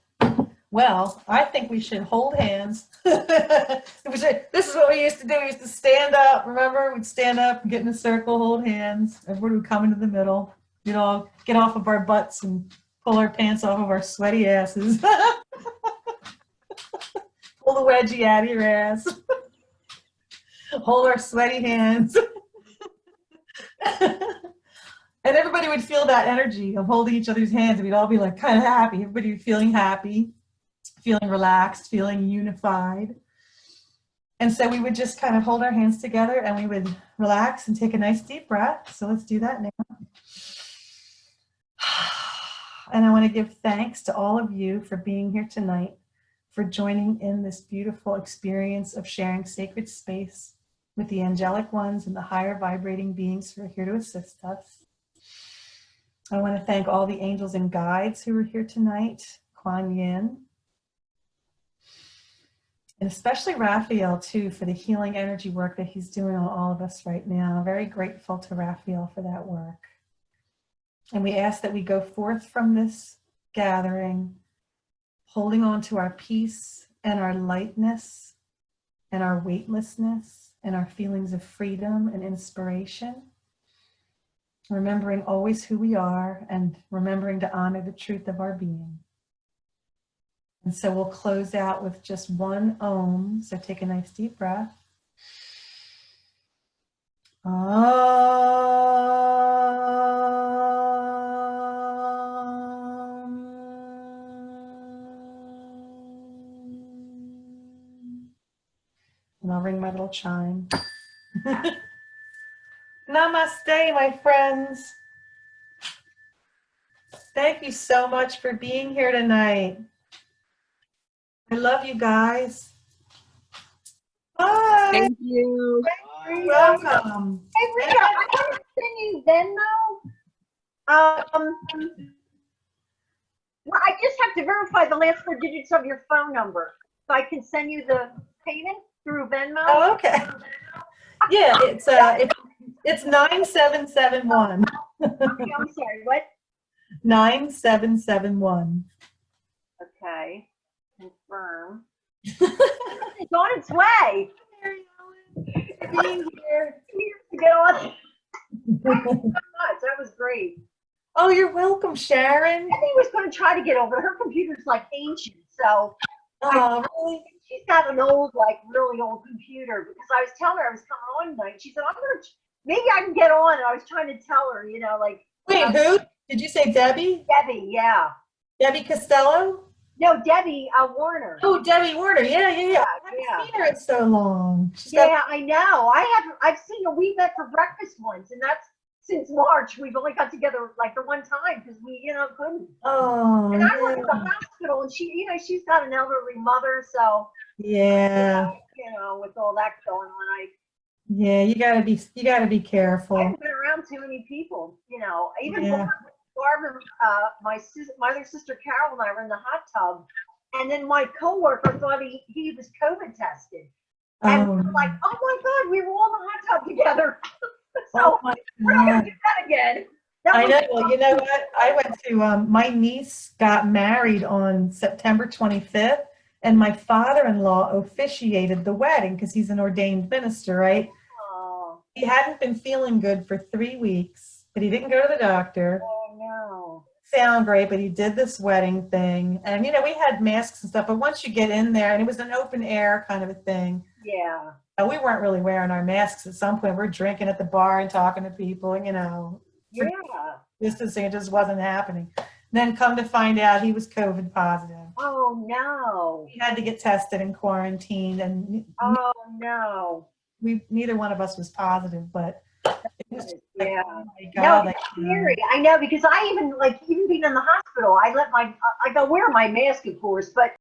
Well, I think we should hold hands. This is what we used to do. We used to stand up. Remember, we'd stand up and get in a circle, hold hands. Everybody would come into the middle. We'd all get off of our butts and pull our pants off of our sweaty asses. Pull the wedgie out of your ass. Hold our sweaty hands. And everybody would feel that energy of holding each other's hands, and we'd all be like kind of happy. Everybody would be feeling happy, feeling relaxed, feeling unified. And so we would just kind of hold our hands together and we would relax and take a nice deep breath. So let's do that now. And I want to give thanks to all of you for being here tonight, for joining in this beautiful experience of sharing sacred space with the angelic ones and the higher vibrating beings who are here to assist us. I want to thank all the angels and guides who are here tonight, Kuan Yin, and especially Raphael too, for the healing energy work that he's doing on all of us right now. Very grateful to Raphael for that work. And we ask that we go forth from this gathering, holding on to our peace and our lightness and our weightlessness and our feelings of freedom and inspiration, remembering always who we are and remembering to honor the truth of our being. And so we'll close out with just one Om. So take a nice deep breath. And I'll ring my little chime. Namaste, my friends. Thank you so much for being here tonight. I love you guys. Bye. Thank you. You're welcome. Hey, Rita, I want to send you Venmo. Well, I just have to verify the last 4 digits of your phone number, so I can send you the payment through Venmo. Oh, okay. Yeah, it's 9771. Okay, I'm sorry, what? 9771. Okay, confirm. It's on its way. Being here to get on. Thank you so much. That was great. Oh, you're welcome, Sharon. I think he was going to try to get over. Her computer's like ancient, so Oh, really? she's got an old, like really old computer. Because I was telling her I was coming on tonight. She said, "I'm gonna, maybe I can get on." And I was trying to tell her, you know, like. Wait, who? Did you say Debbie? Debbie, yeah. Debbie Costello? No, Debbie Warner. Oh, Debbie Warner. Yeah. I Yeah. haven't seen her in so long. She's Yeah, got, I know. I've seen her. We met for breakfast once, and that's since March. We've only got together like the one time because we, couldn't. oh, And I work at the yeah. hospital, and she, she's got an elderly mother, so Yeah. with all that going on, Yeah, you gotta be careful. I haven't been around too many people. Even Yeah. Barb, my other sister Carol and I were in the hot tub, and then my coworker thought he was COVID tested. And we were like, oh my God, we were all in the hot tub together. So oh my we're not gonna God. do that again. I know. Well, you know what? I went to, my niece got married on September 25th, and my father-in-law officiated the wedding because he's an ordained minister, right? Oh, He hadn't been feeling good for 3 weeks, but he didn't go to the doctor. oh no. Sound great, but he did this wedding thing. And, we had masks and stuff, but once you get in there, and it was an open air kind of a thing, Yeah. we weren't really wearing our masks at some point. We're drinking at the bar and talking to people, Yeah. distancing, it just wasn't happening. Then come to find out he was COVID positive. Oh no. He had to get tested and quarantined, and Oh no. neither one of us was positive, but it was just like, Yeah. oh my No, God, it's scary. I know, because I even being in the hospital, I go wear my mask, of course, but